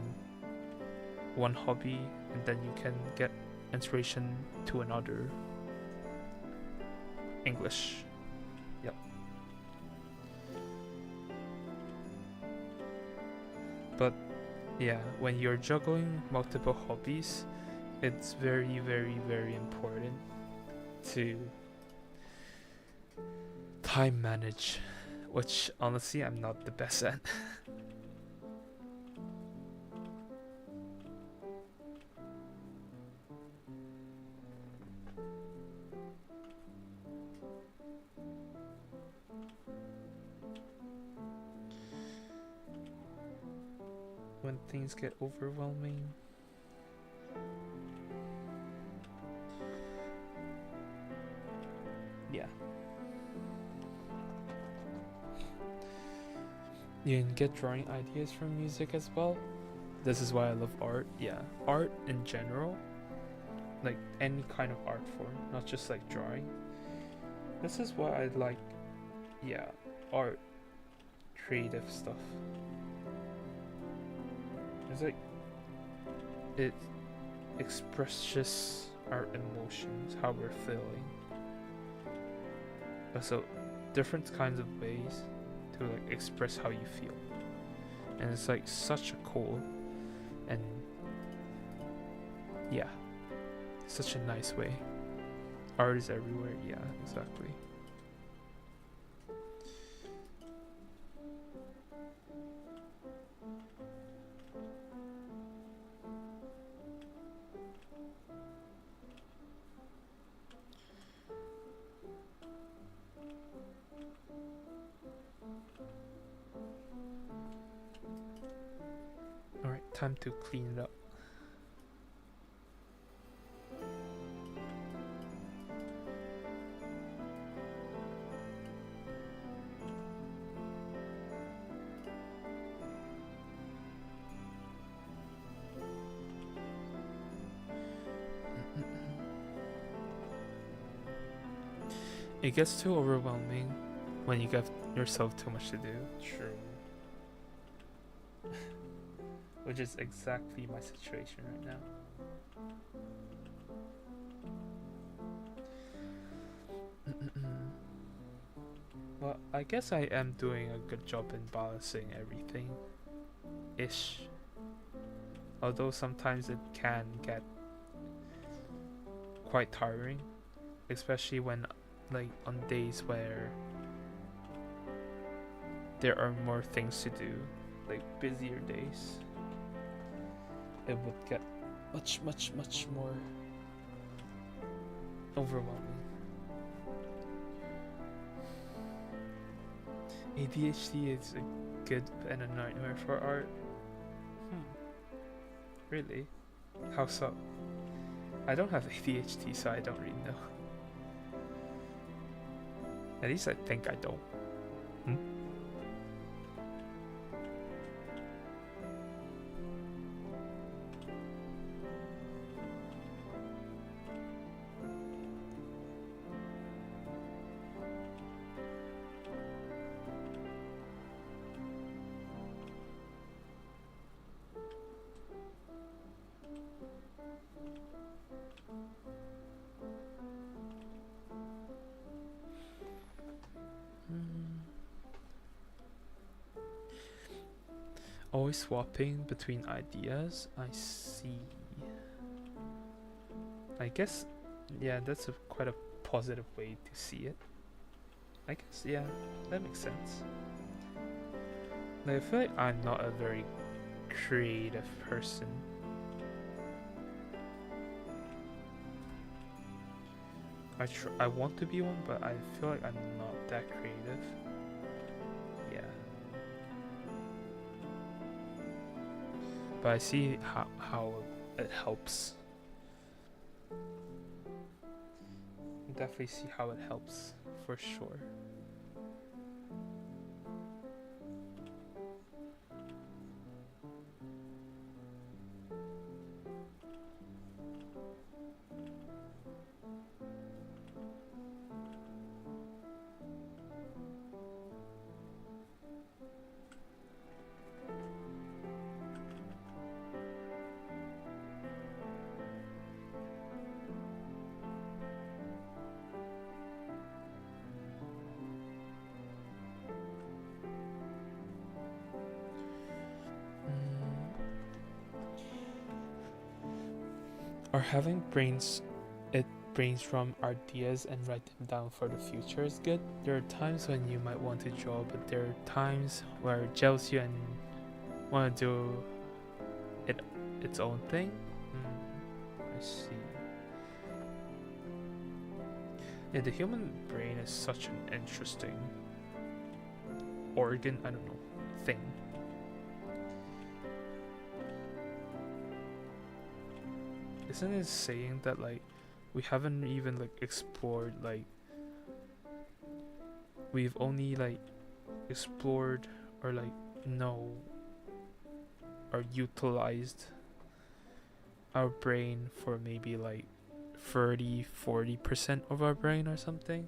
one hobby and then you can get inspiration to another. English. Yep. But yeah, when you're juggling multiple hobbies, it's very, very, very important to time manage, which honestly I'm not the best at. When things get overwhelming. Yeah. You can get drawing ideas from music as well. This is why I love art. Yeah, art in general, like any kind of art form, not just like drawing. This is why I like, yeah, art, creative stuff. It's like it expresses our emotions, how we're feeling. So different kinds of ways to like express how you feel, and it's like such a cool and yeah, such a nice way. Art is everywhere. Yeah, exactly. All right, time to clean it up. It gets too overwhelming when you give yourself too much to do. True. Which is exactly my situation right now. Well, I guess I am doing a good job in balancing everything. Ish. Although sometimes it can get quite tiring. Especially when, like, on days where there are more things to do. Like, busier days. It would get much, much, much more overwhelming. ADHD is a good and a nightmare for art. Really? How so? I don't have ADHD, so I don't really know. At least I think I don't. Always swapping between ideas. I see. I guess, yeah, that's quite a positive way to see it. I guess, yeah, that makes sense. Like, I feel like I'm not a very creative person. I want to be one, but I feel like I'm not that creative. Yeah. but I see how it helps. Definitely see how it helps for sure. Or having brainstorm ideas and write them down for the future is good. There are times when you might want to draw, but there are times where it gels you and want to do its own thing. I see. Yeah, the human brain is such an interesting organ, I don't know, thing. Isn't it saying that like we haven't even like explored, like we've only like explored or like know or utilized our brain for maybe like 30-40% of our brain or something?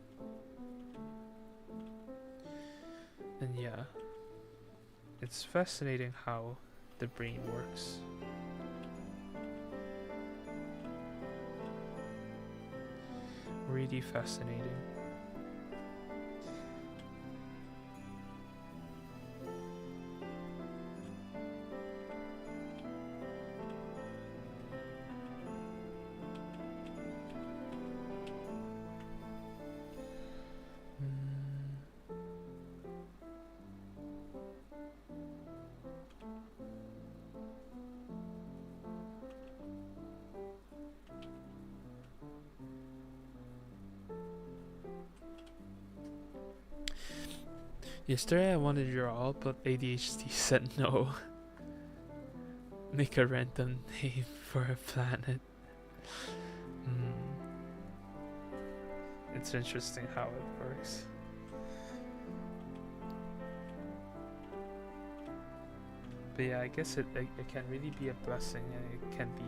And yeah, it's fascinating how the brain works. Really fascinating. Yesterday I wanted to draw, but ADHD said no. Make a random name for a planet. It's interesting how it works. But yeah, I guess it can really be a blessing and it can be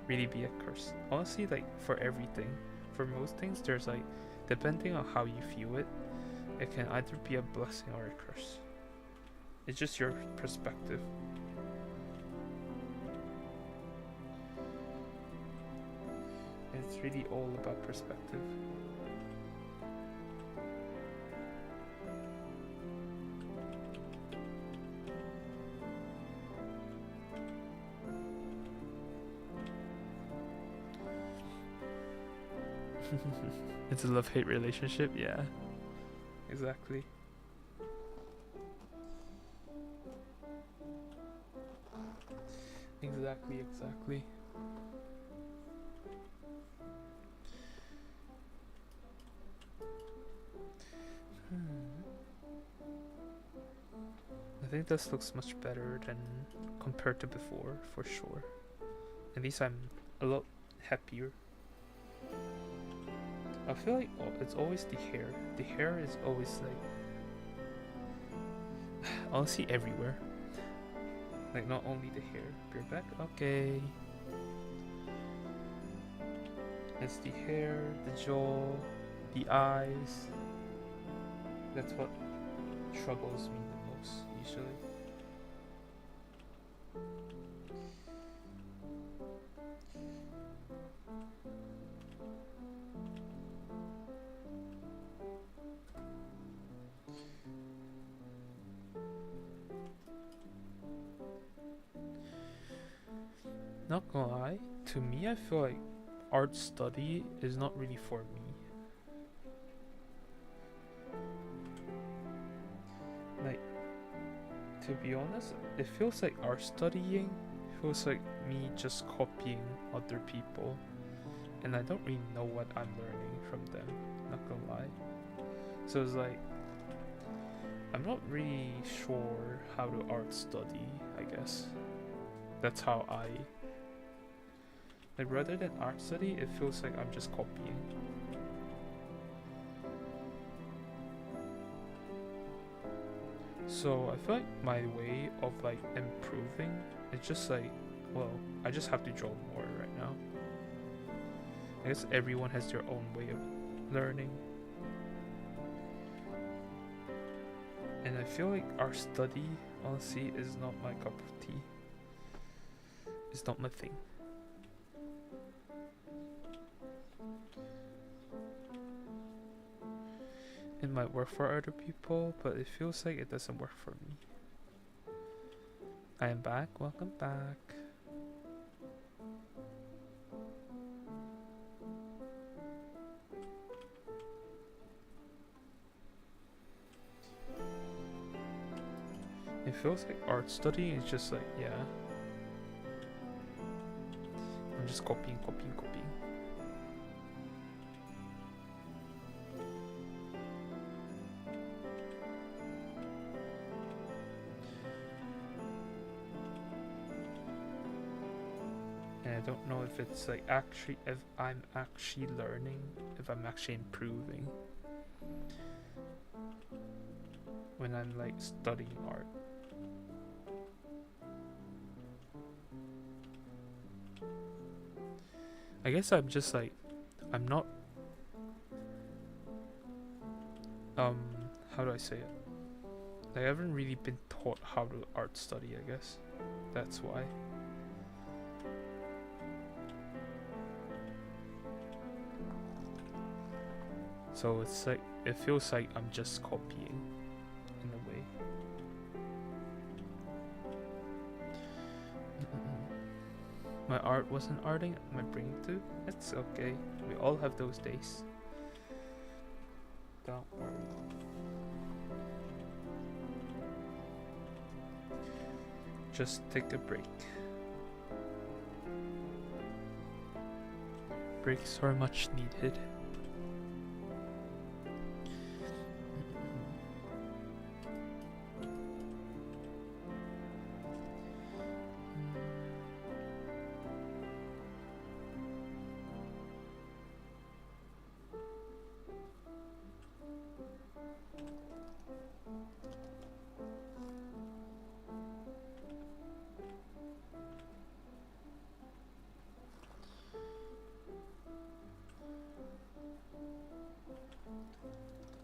really be a curse. Honestly, like for everything, for most things, there's like, depending on how you view it, it can either be a blessing or a curse. It's just your perspective. It's really all about perspective. It's a love-hate relationship, yeah. Exactly. Exactly. I think this looks much better than compared to before, for sure. At least I'm a lot happier. I feel like it's always the hair. The hair is always like, honestly, everywhere. Like not only the hair. Beer back, okay. It's the hair, the jaw, the eyes. That's what troubles me the most usually. Not gonna lie, to me I feel like art study is not really for me. Like, to be honest, it feels like art studying feels like me just copying other people, and I don't really know what I'm learning from them, not gonna lie. So it's like, I'm not really sure how to art study, I guess. That's how I like. Rather than art study, it feels like I'm just copying. So I feel like my way of like improving is just like, well, I just have to draw more right now. I guess everyone has their own way of learning. And I feel like art study, honestly, is not my cup of tea. It's not my thing. It might work for other people, but it feels like it doesn't work for me. I am back. Welcome back. It feels like art study is just like, yeah. I'm just copying. And I don't know if it's like if I'm actually learning, if I'm actually improving when I'm like studying art. I guess I'm just like, I'm not, how do I say it? Like, I haven't really been taught how to art study, I guess. That's why. So it's like, it feels like I'm just copying in a way. My art wasn't arting, my brain too. It's okay. We all have those days. Don't worry. Just take a break. Breaks are much needed.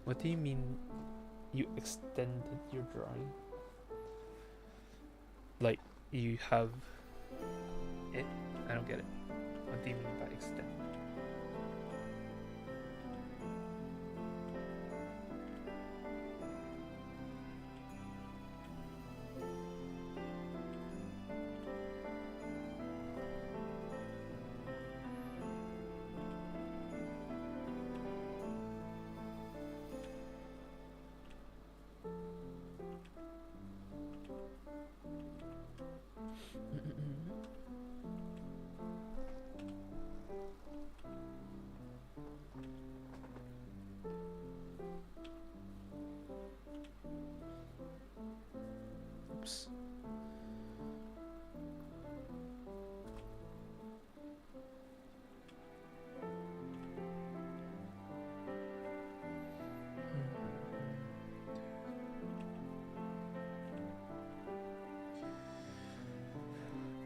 What do you mean you extended your drawing? Like, you have it? I don't get it. What do you mean by extend? Oops.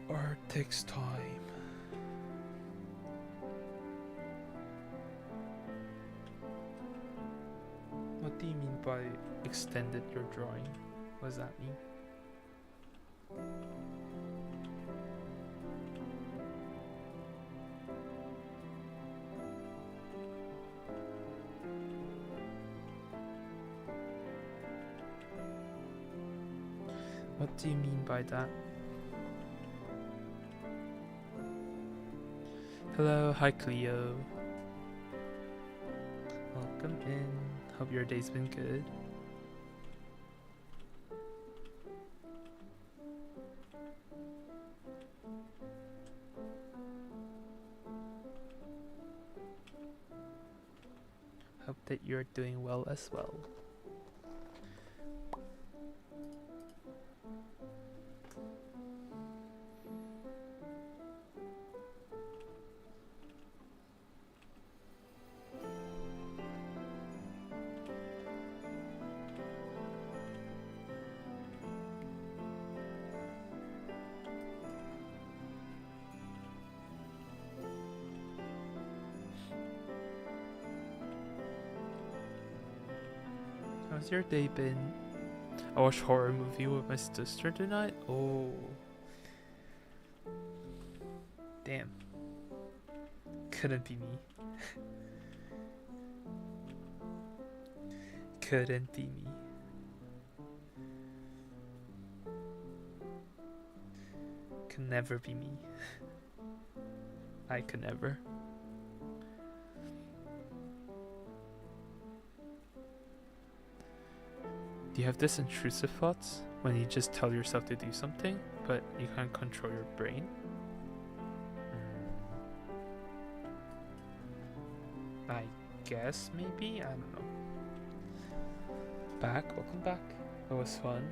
Art takes time. What do you mean by extended your drawing? What does that mean? What do you mean by that? Hello, hi Cleo. Welcome in. Hope your day's been good. Hope that you're doing well as well. has your day been? I watched horror movie with my sister tonight. Oh, damn. Couldn't be me. Couldn't be me. Can never be me. I could never. Do you have this intrusive thoughts when you just tell yourself to do something, but you can't control your brain? I guess maybe? I don't know. Welcome back. It was fun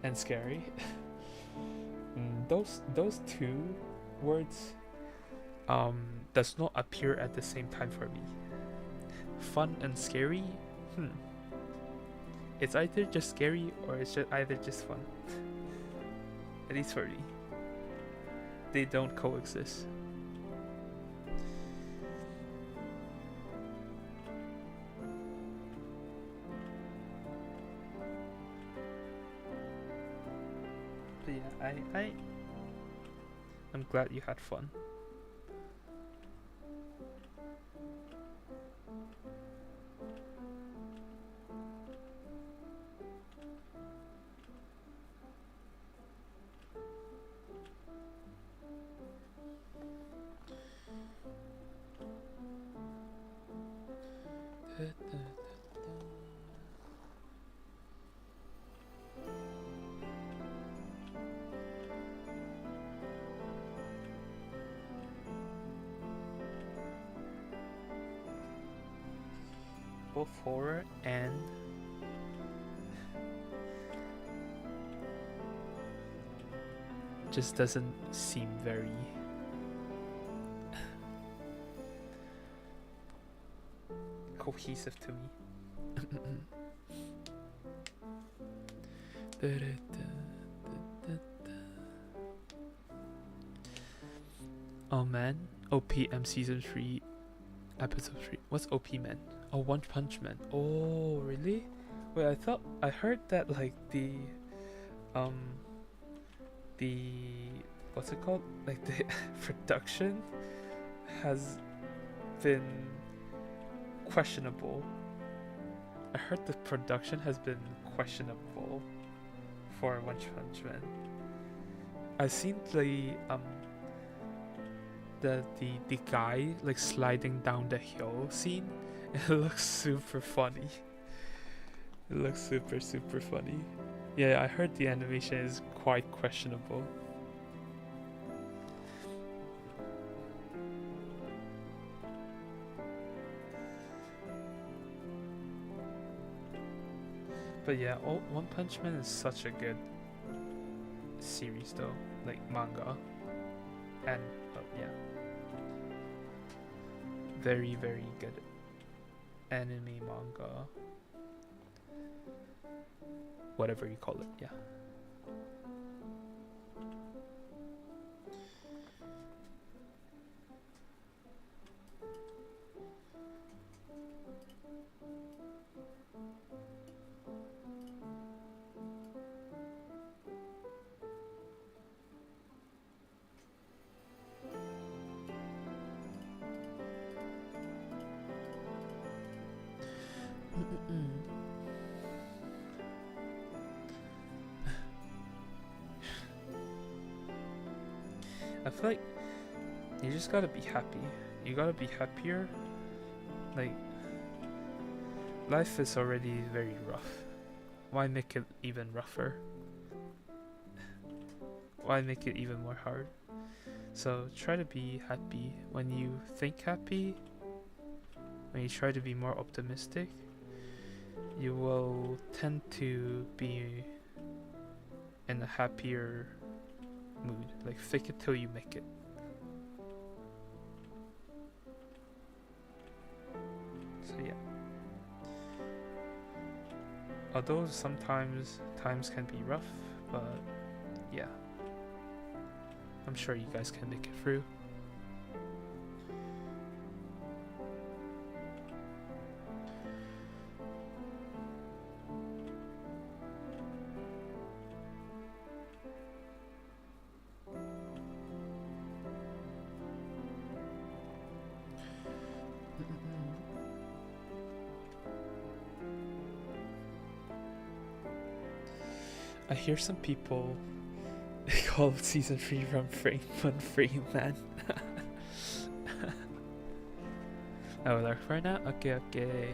and scary. Those two words does not appear at the same time for me. Fun and scary? It's either just scary or it's just either just fun. At least for me. They don't coexist. But yeah, I'm glad you had fun. Both horror and just doesn't seem very cohesive to me. Oh man, OPM season 3 episode 3. What's OP Man? Oh, One Punch Man. Oh, really? Wait, I heard that like the what's it called? Like the production has been questionable. I heard the production has been questionable for One Punch Man. I've seen the guy like sliding down the hill scene. It looks super funny. It looks super funny. Yeah, I heard the animation is quite questionable. But yeah, One Punch Man is such a good series though, like manga. And yeah, very good anime, manga, whatever you call it. Yeah. I feel like you just gotta be happy. You gotta be happier. Like, life is already very rough. Why make it even rougher? Why make it even more hard? So try to be happy. When you think happy, when you try to be more optimistic, you will tend to be in a happier mood. Like, fake it till you make it. So yeah. Although sometimes times can be rough, but yeah, I'm sure you guys can make it through. I hear some people call season 3 Run Free Man. Oh, like right now? Okay.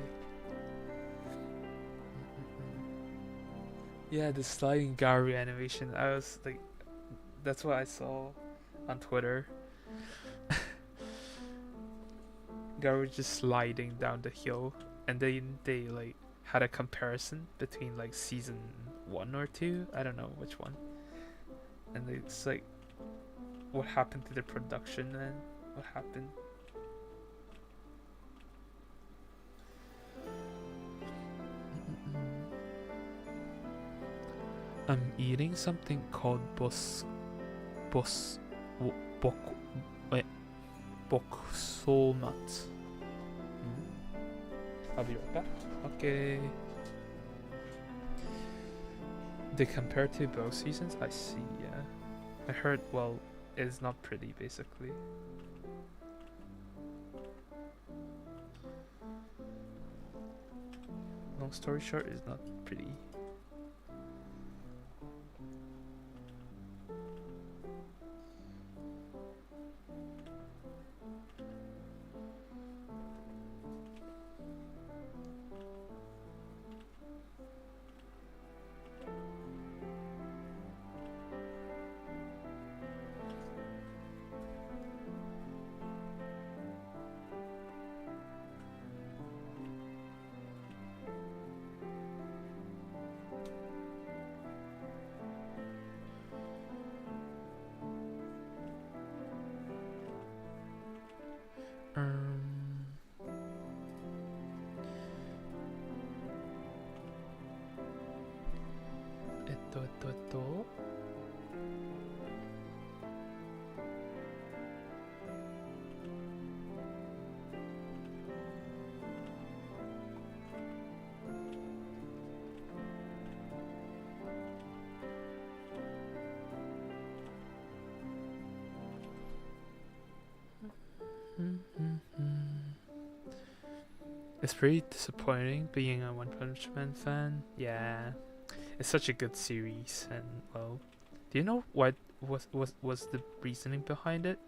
Yeah, the sliding Garu animation. I was like, that's what I saw on Twitter. Garu just sliding down the hill, and then they like had a comparison between like season 1 or 2. I don't know which one. And it's like, what happened to the production then? What happened? I'm eating something called bos bok wait boksolmat. I'll be right back. Okay. They compare to both seasons? I see, yeah. I heard, well, it's not pretty basically. Long story short, it's not pretty. Ito. It's pretty disappointing being a One Punch Man fan. Yeah, it's such a good series, and well, do you know what was the reasoning behind it?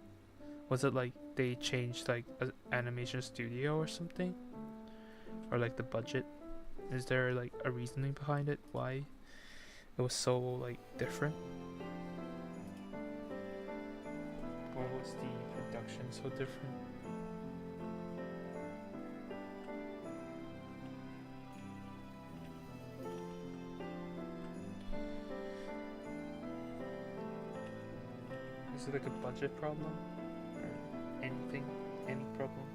Was it like they changed like an animation studio or something, or like the budget? Is there like a reasoning behind it? Why it was so like different? Why was the production so different? Is it like a budget problem? Or anything? Any problem?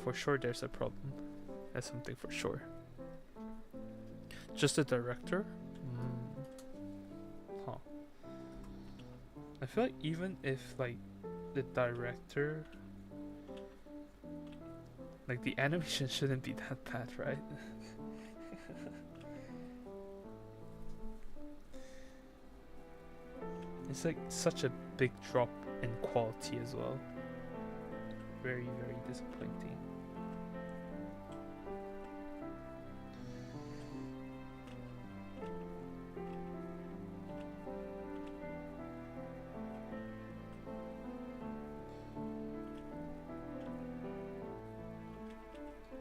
For sure there's a problem. That's something for sure. Just the director? Huh. I feel like even if like the director, like the animation shouldn't be that bad, right? It's like such a big drop in quality as well. Very, very disappointing.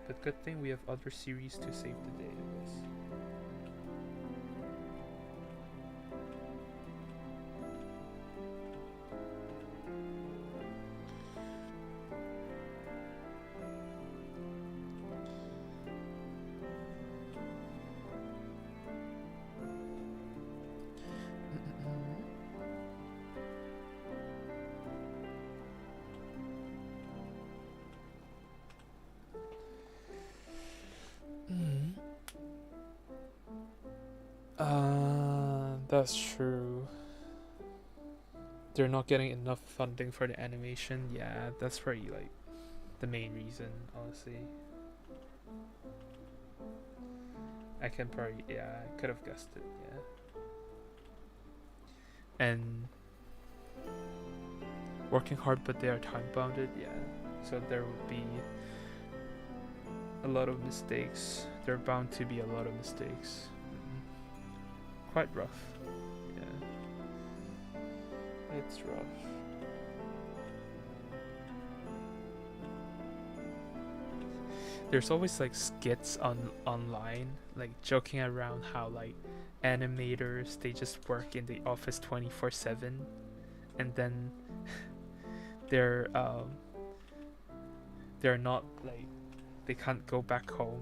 But good thing we have other series to save the day, I guess. That's true. They're not getting enough funding for the animation. Yeah, that's probably like the main reason, honestly. I can probably, yeah, I could have guessed it, yeah. And working hard, but they are time bounded, yeah. So there would be a lot of mistakes. There are bound to be a lot of mistakes. Quite rough. Yeah. It's rough. There's always like skits online, like joking around how like animators they just work in the office 24/7, and then they're not like they can't go back home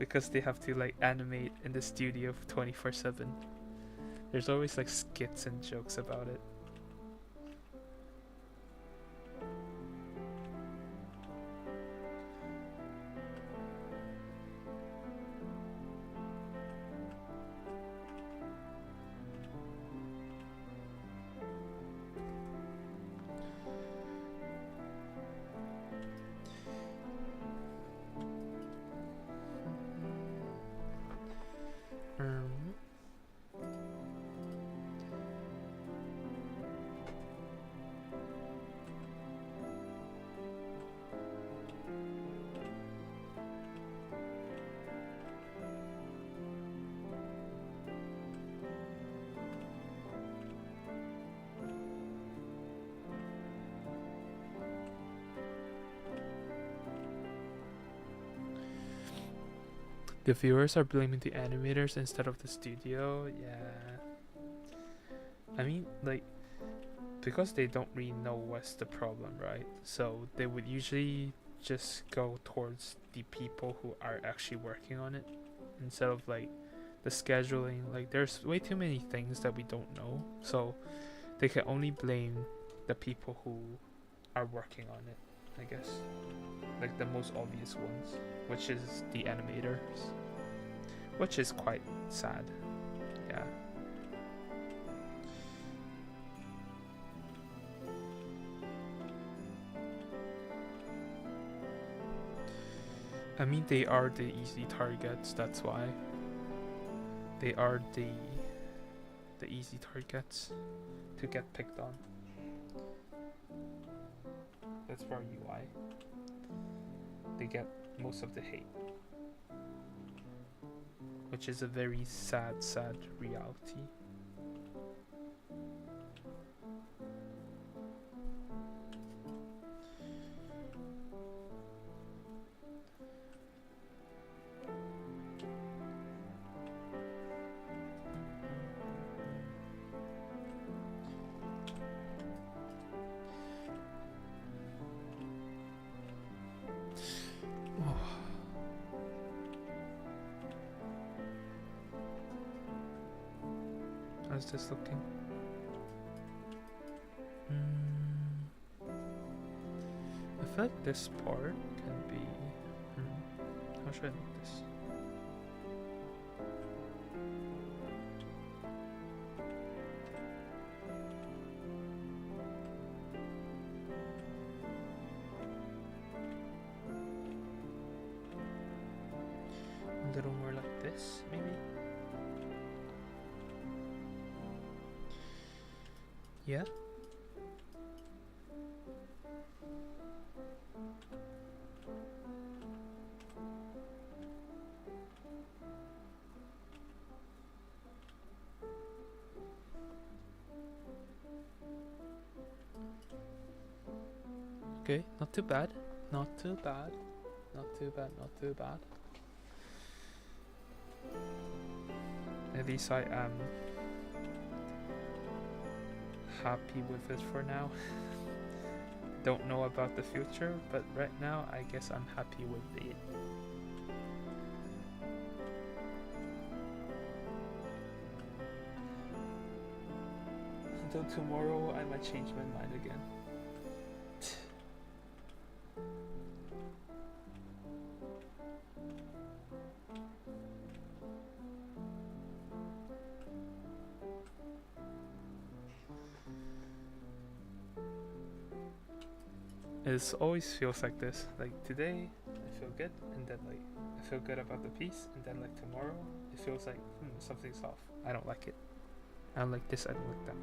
because they have to like animate in the studio 24/7. There's always like skits and jokes about it. The viewers are blaming the animators instead of the studio. Yeah. I mean, like, because they don't really know what's the problem, right? So they would usually just go towards the people who are actually working on it instead of like the scheduling. Like, there's way too many things that we don't know. So they can only blame the people who are working on it, I guess. Like the most obvious ones, which is the animators, which is quite sad. Yeah. I mean, they are the easy targets, that's why. They are the easy targets to get picked on. That's for UI. They get most of the hate, which is a very sad reality. How's this looking? I feel like this part can be... How should I make this? A little more like this, maybe? Yeah? Okay, not too bad. Not too bad. Not too bad, not too bad. At least I am happy with it for now. Don't know about the future, but right now I guess I'm happy with it. Until tomorrow I might change my mind again. It always feels like this. Like today, I feel good, and then like I feel good about the piece, and then like tomorrow, it feels like something's off. I don't like it. I don't like this. I don't like that.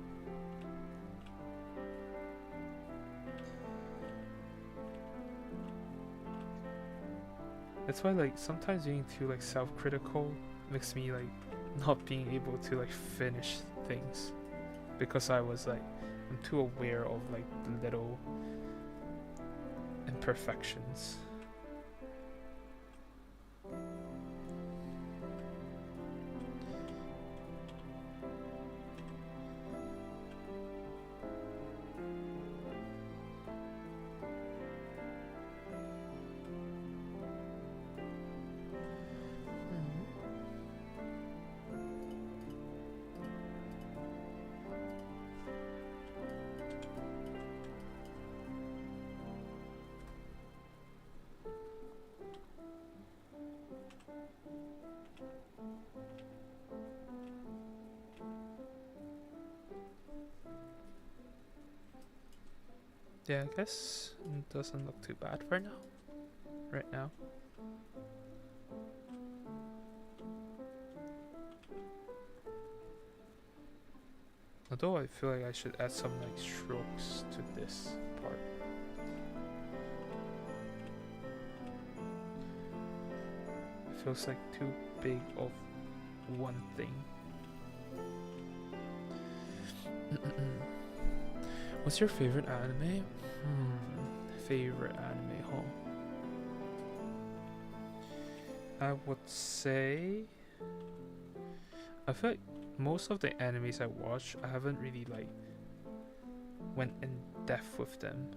That's why like sometimes being too like self-critical makes me like not being able to like finish things, because I was like I'm too aware of like the little imperfections. Yeah, I guess it doesn't look too bad for now. Right now. Although I feel like I should add some like strokes to this part. It feels like too big of one thing. What's your favorite anime? Favorite anime, I would say I feel like most of the animes I watch, I haven't really like went in depth with them.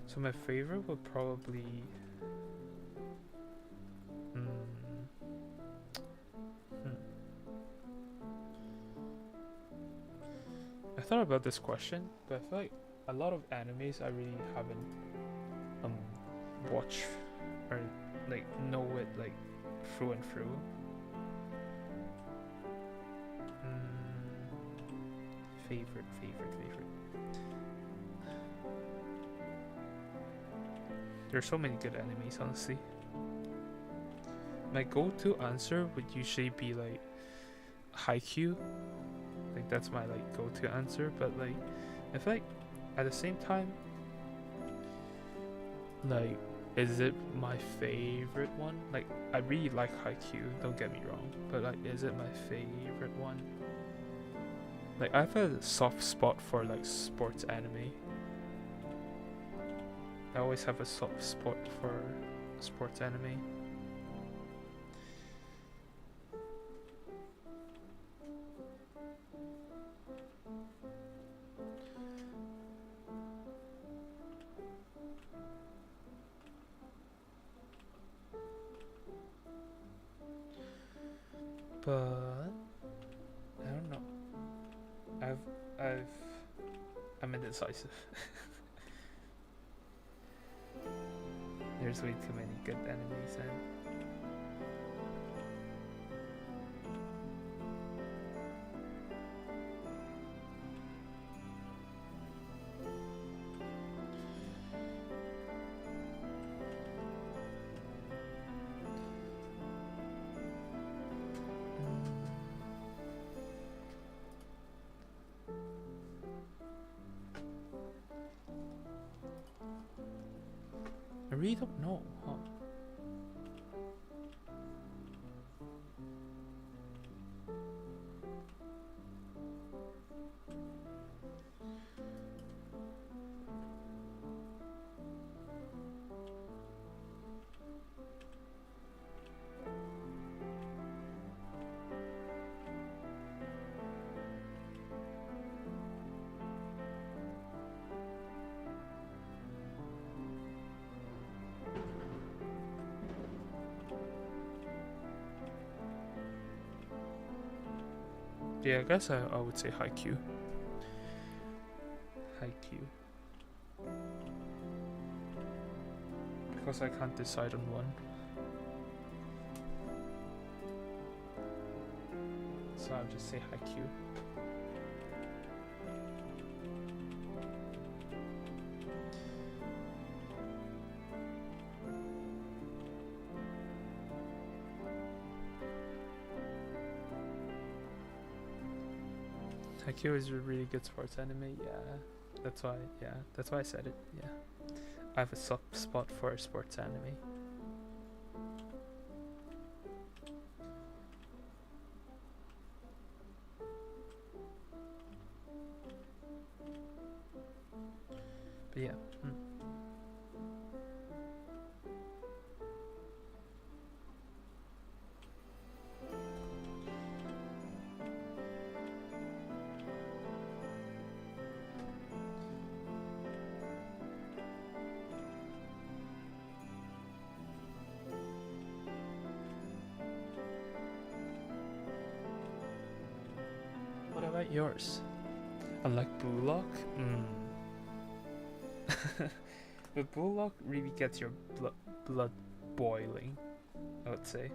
So my favorite would probably I thought about this question, but I feel like a lot of animes I really haven't watched or like know it like through and through. Favorite. There's so many good animes, honestly. My go-to answer would usually be like Haikyuu. Like that's my like go-to answer, but like I feel like at the same time, like, is it my favorite one? Like I really like Haikyuu, don't get me wrong, but like is it my favorite one? Like I have a soft spot for like sports anime. I always have a soft spot for sports anime. But I don't know. I'm indecisive. There's way too many good enemies and I really don't know, huh? Yeah, I guess I would say Haikyuu. Because I can't decide on one. So I'll just say Haikyuu. Haikyuu is a really good sports anime, yeah. That's why I said it, yeah. I have a soft spot for sports anime. about yours? Unlike Blue Lock, but Blue Lock really gets your blood boiling, I would say.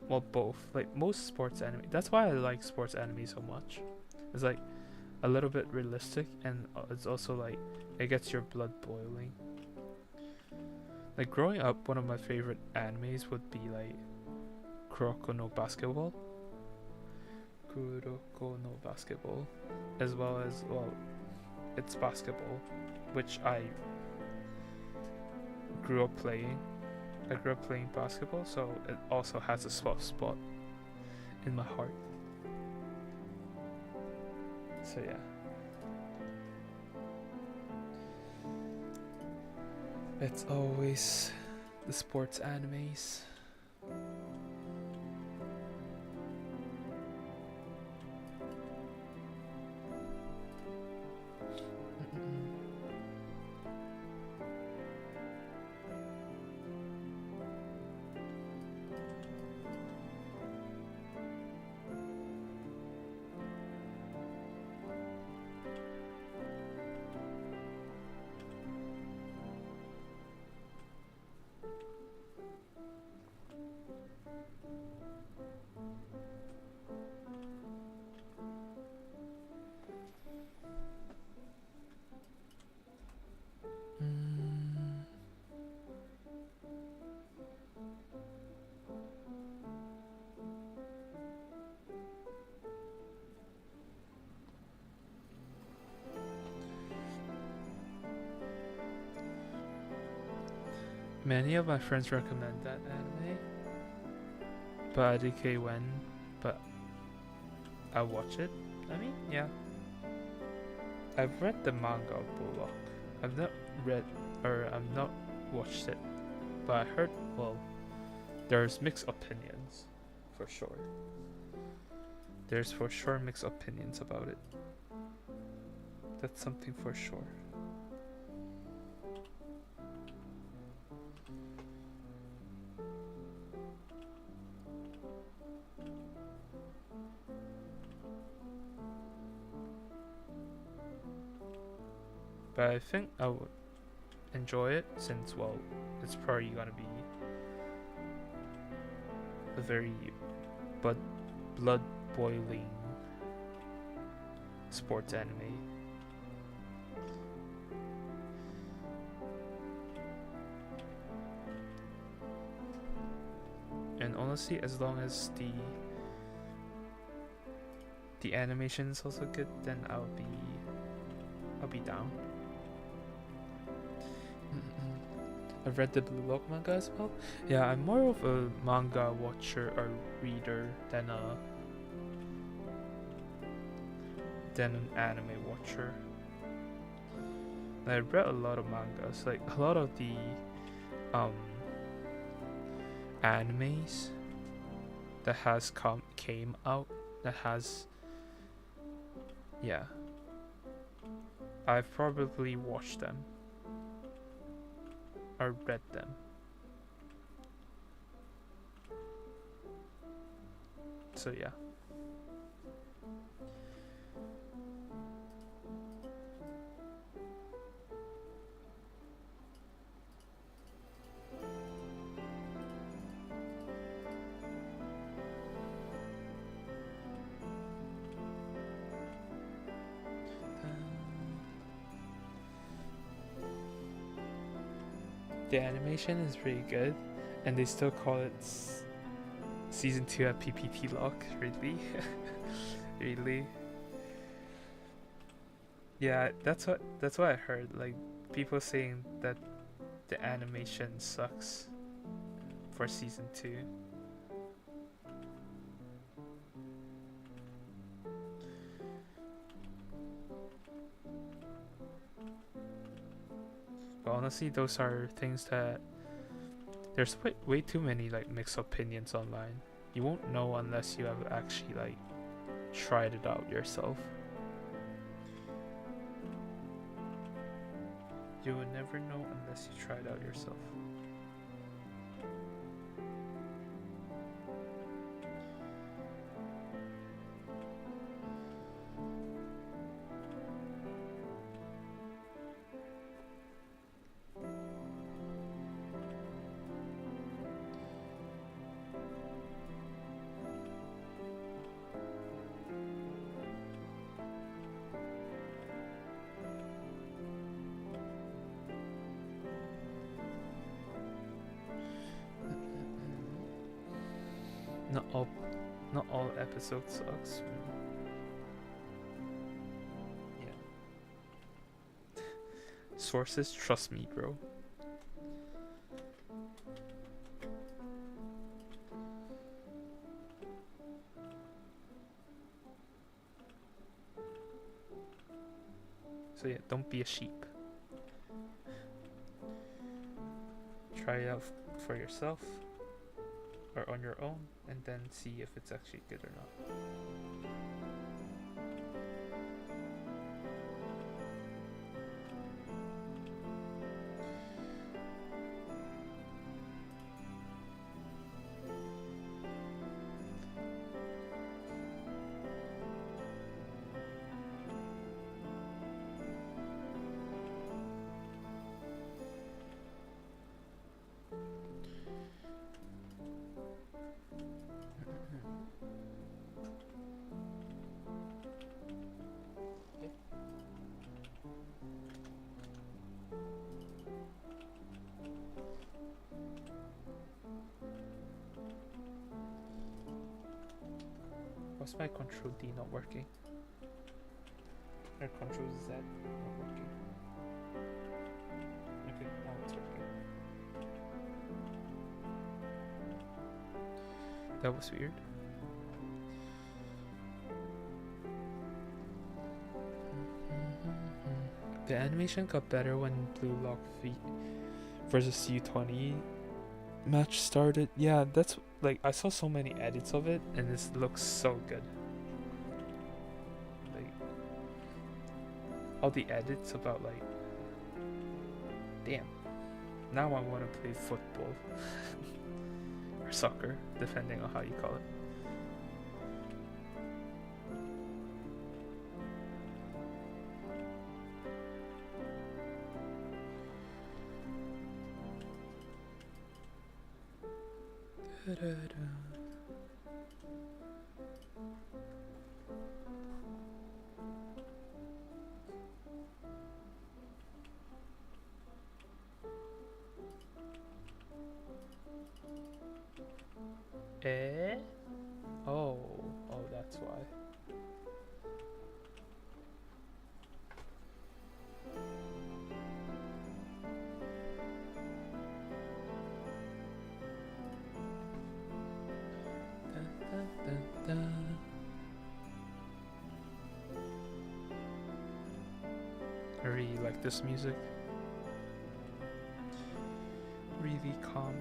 Well, both. Like most sports anime. That's why I like sports anime so much. It's like a little bit realistic, and it's also like it gets your blood boiling. Like growing up, one of my favorite animes would be like Kuroko no Basketball. Kuroko no Basketball, as well as it's basketball, which I grew up playing. I grew up playing basketball, so it also has a soft spot in my heart. So yeah. It's always the sports animes. Many of my friends recommend that anime, but I DK when, but I'll watch it. I mean, yeah. I've read the manga of Blue Lock. I've not read, or I've not watched it, but I heard, well, there's mixed opinions, for sure. There's for sure mixed opinions about it. That's something for sure. But I think I would enjoy it since, well, it's probably gonna be a very blood boiling sports anime. And honestly, as long as the animation is also good, then I'll be down. I've read the Blue Lock manga as well. Yeah, I'm more of a manga watcher or reader than an anime watcher. And I read a lot of mangas, like a lot of the animes that has came out, that has, yeah, I've probably watched them or read them. So yeah. The animation is pretty good, and they still call it season 2 at PPT Lock. Really? Really? Yeah, that's what I heard. Like people saying that the animation sucks for season 2. But honestly, those are things that there's way too many like mixed opinions online. You won't know unless you have actually like tried it out yourself. You would never know unless you try it out yourself. Not all, not all episodes sucks. Yeah. Sources, trust me, bro. So yeah, don't be a sheep. Try it out for yourself or on your own, and then see if it's actually good or not. Why's my Control D not working? Or Control Z not working? Okay, now it's working. That was weird. The animation got better when Blue Lock V versus U20 match started. Yeah, that's like I saw so many edits of it and this looks so good. Like all the edits about like damn. Now I want to play football or soccer, depending on how you call it. Eh? Oh, that's why. I really like this music. Really calm.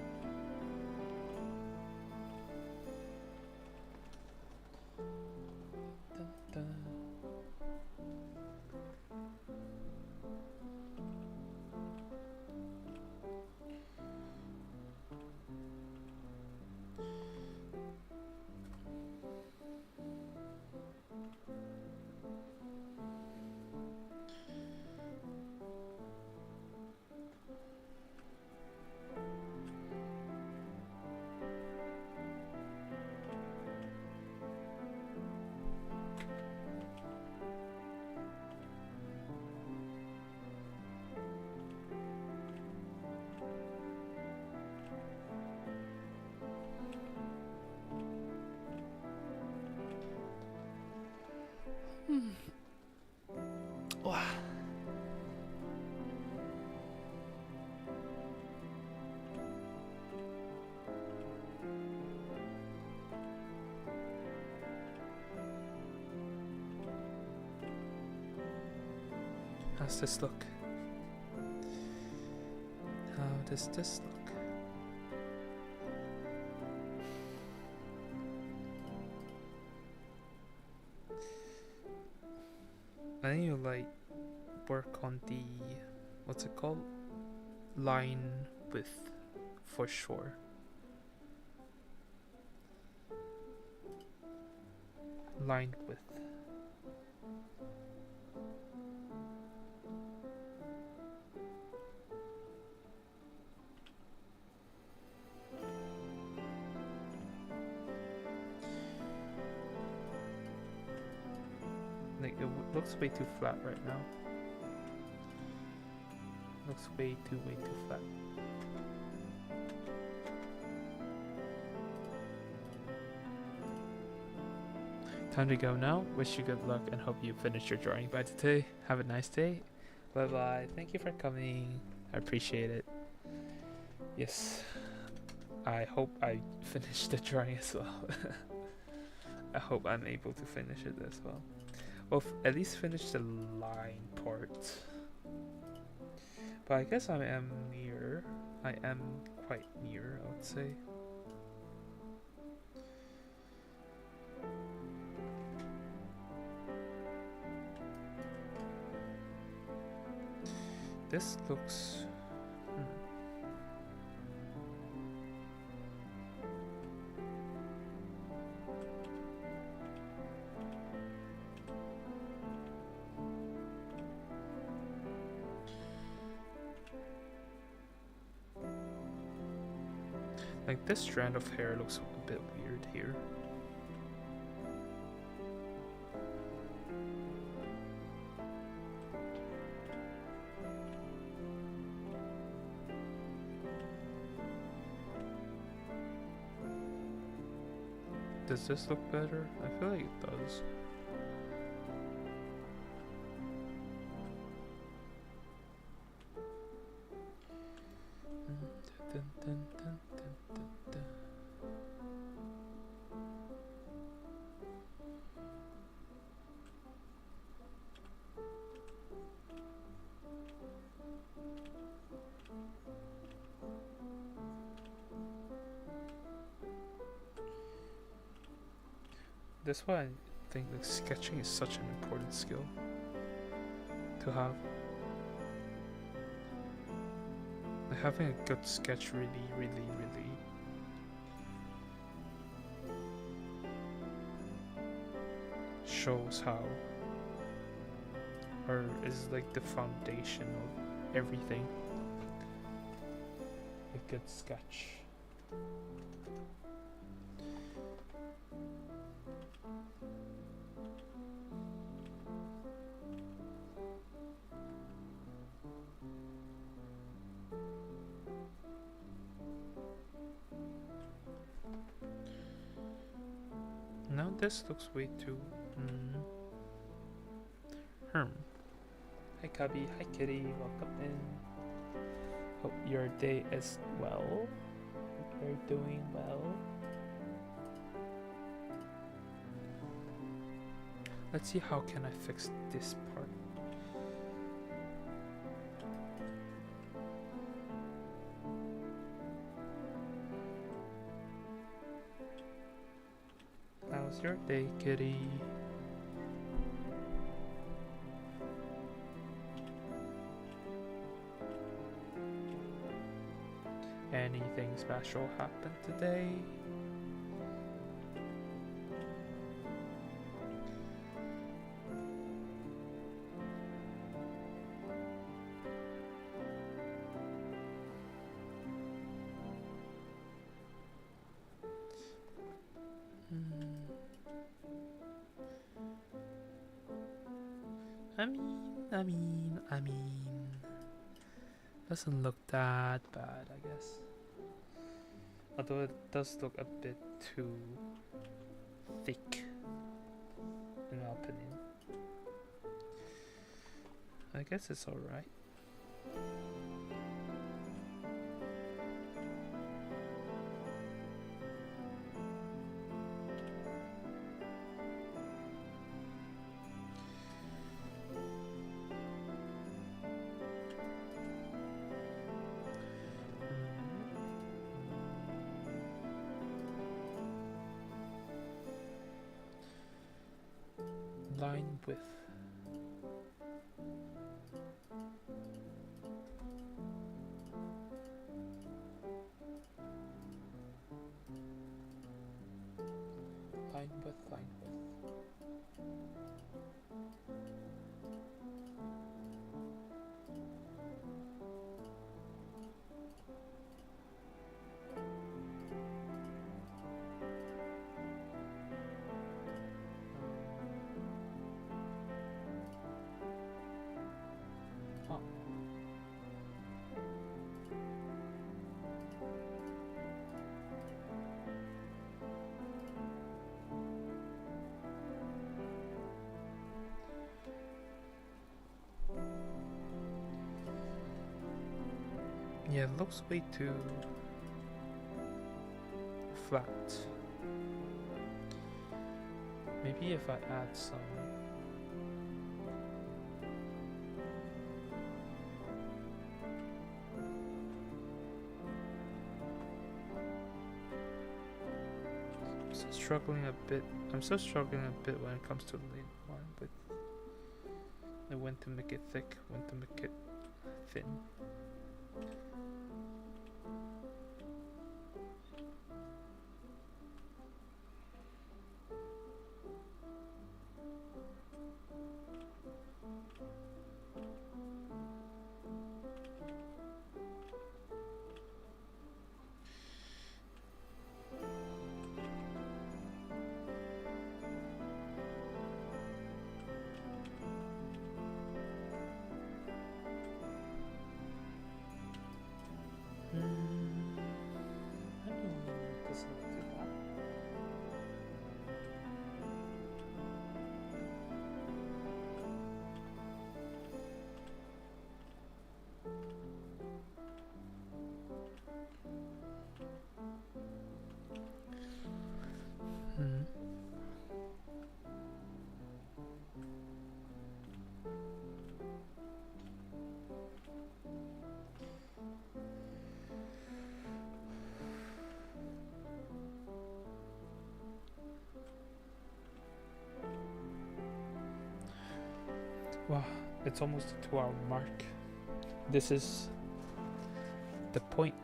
Wow. How's this look? How does this look? I need to like work on the what's it called? Line width for sure. Line width. Like it looks way too flat right now. Looks way too flat. Time to go now. Wish you good luck and hope you finish your drawing by today. Have a nice day. Bye bye. Thank you for coming. I appreciate it. Yes. I hope I finish the drawing as well. I hope I'm able to finish it as well. Well, at least finish the line part. But I guess I am near. I am quite near, I would say. This looks... like this strand of hair looks a bit weird here. Does this look better? I feel like it does. That's why I think like sketching is such an important skill to have. Like having a good sketch really shows how, or is like the foundation of everything. A good sketch. Now this looks way too... Hi Cubby, hi Kitty, welcome in. Hope your day is well. Hope you're doing well. Let's see how can I fix this part. How's your day, kitty? Anything special happened today? I mean, doesn't look that bad, I guess. Although it does look a bit too thick, in my opinion. I guess it's alright. Line width. Line width, line width. Yeah, it looks way too flat. Maybe if I add some struggling a bit. I'm still struggling a bit when it comes to the lane one, but I went to make it thick, went to make it thin. Wow, it's almost a 2-hour mark. This is the point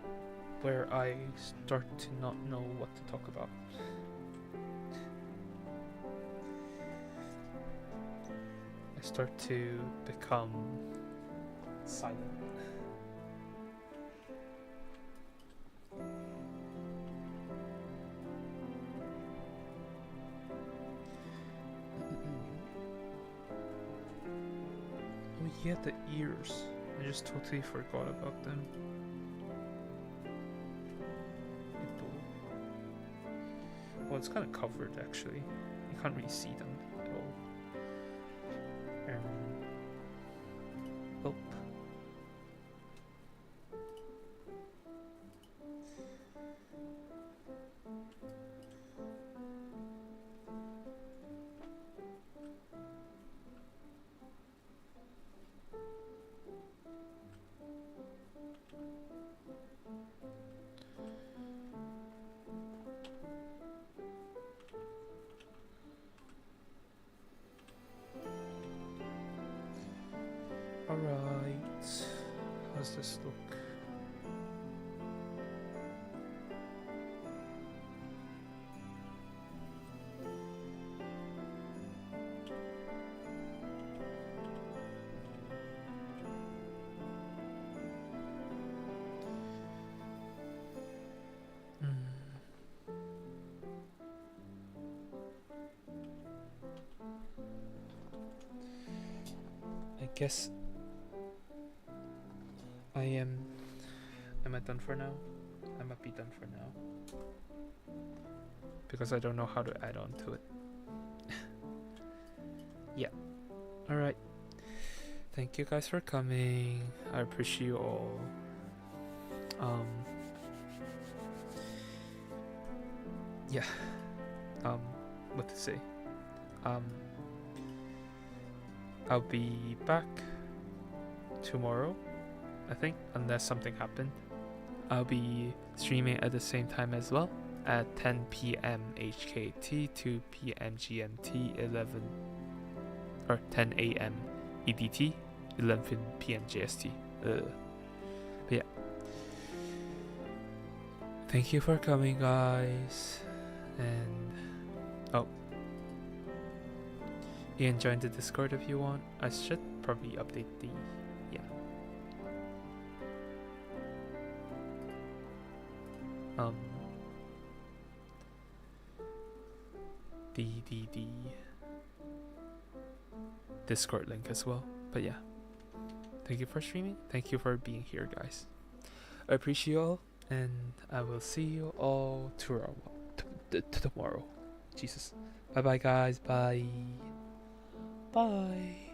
where I start to not know what to talk about. I start to become silent. Oh yeah, the ears. I just totally forgot about them. Well, it's kind of covered actually. You can't really see them at all. Oh. Alright, how's this look? I guess am I done for now? I might be done for now. Because I don't know how to add on to it. Yeah. Alright. Thank you guys for coming. I appreciate you all. Yeah. What to say? I'll be back tomorrow, I think, unless something happened. I'll be streaming at the same time as well, at 10 p.m. HKT, 2 p.m. GMT, 10 a.m. EDT, 11 p.m. JST. But yeah. Thank you for coming, guys. And you can join the Discord if you want. I should probably update the the Discord link as well. But yeah, thank you for streaming. Thank you for being here, guys. I appreciate you all, and I will see you all tomorrow. Jesus. Bye bye, guys. Bye. Bye.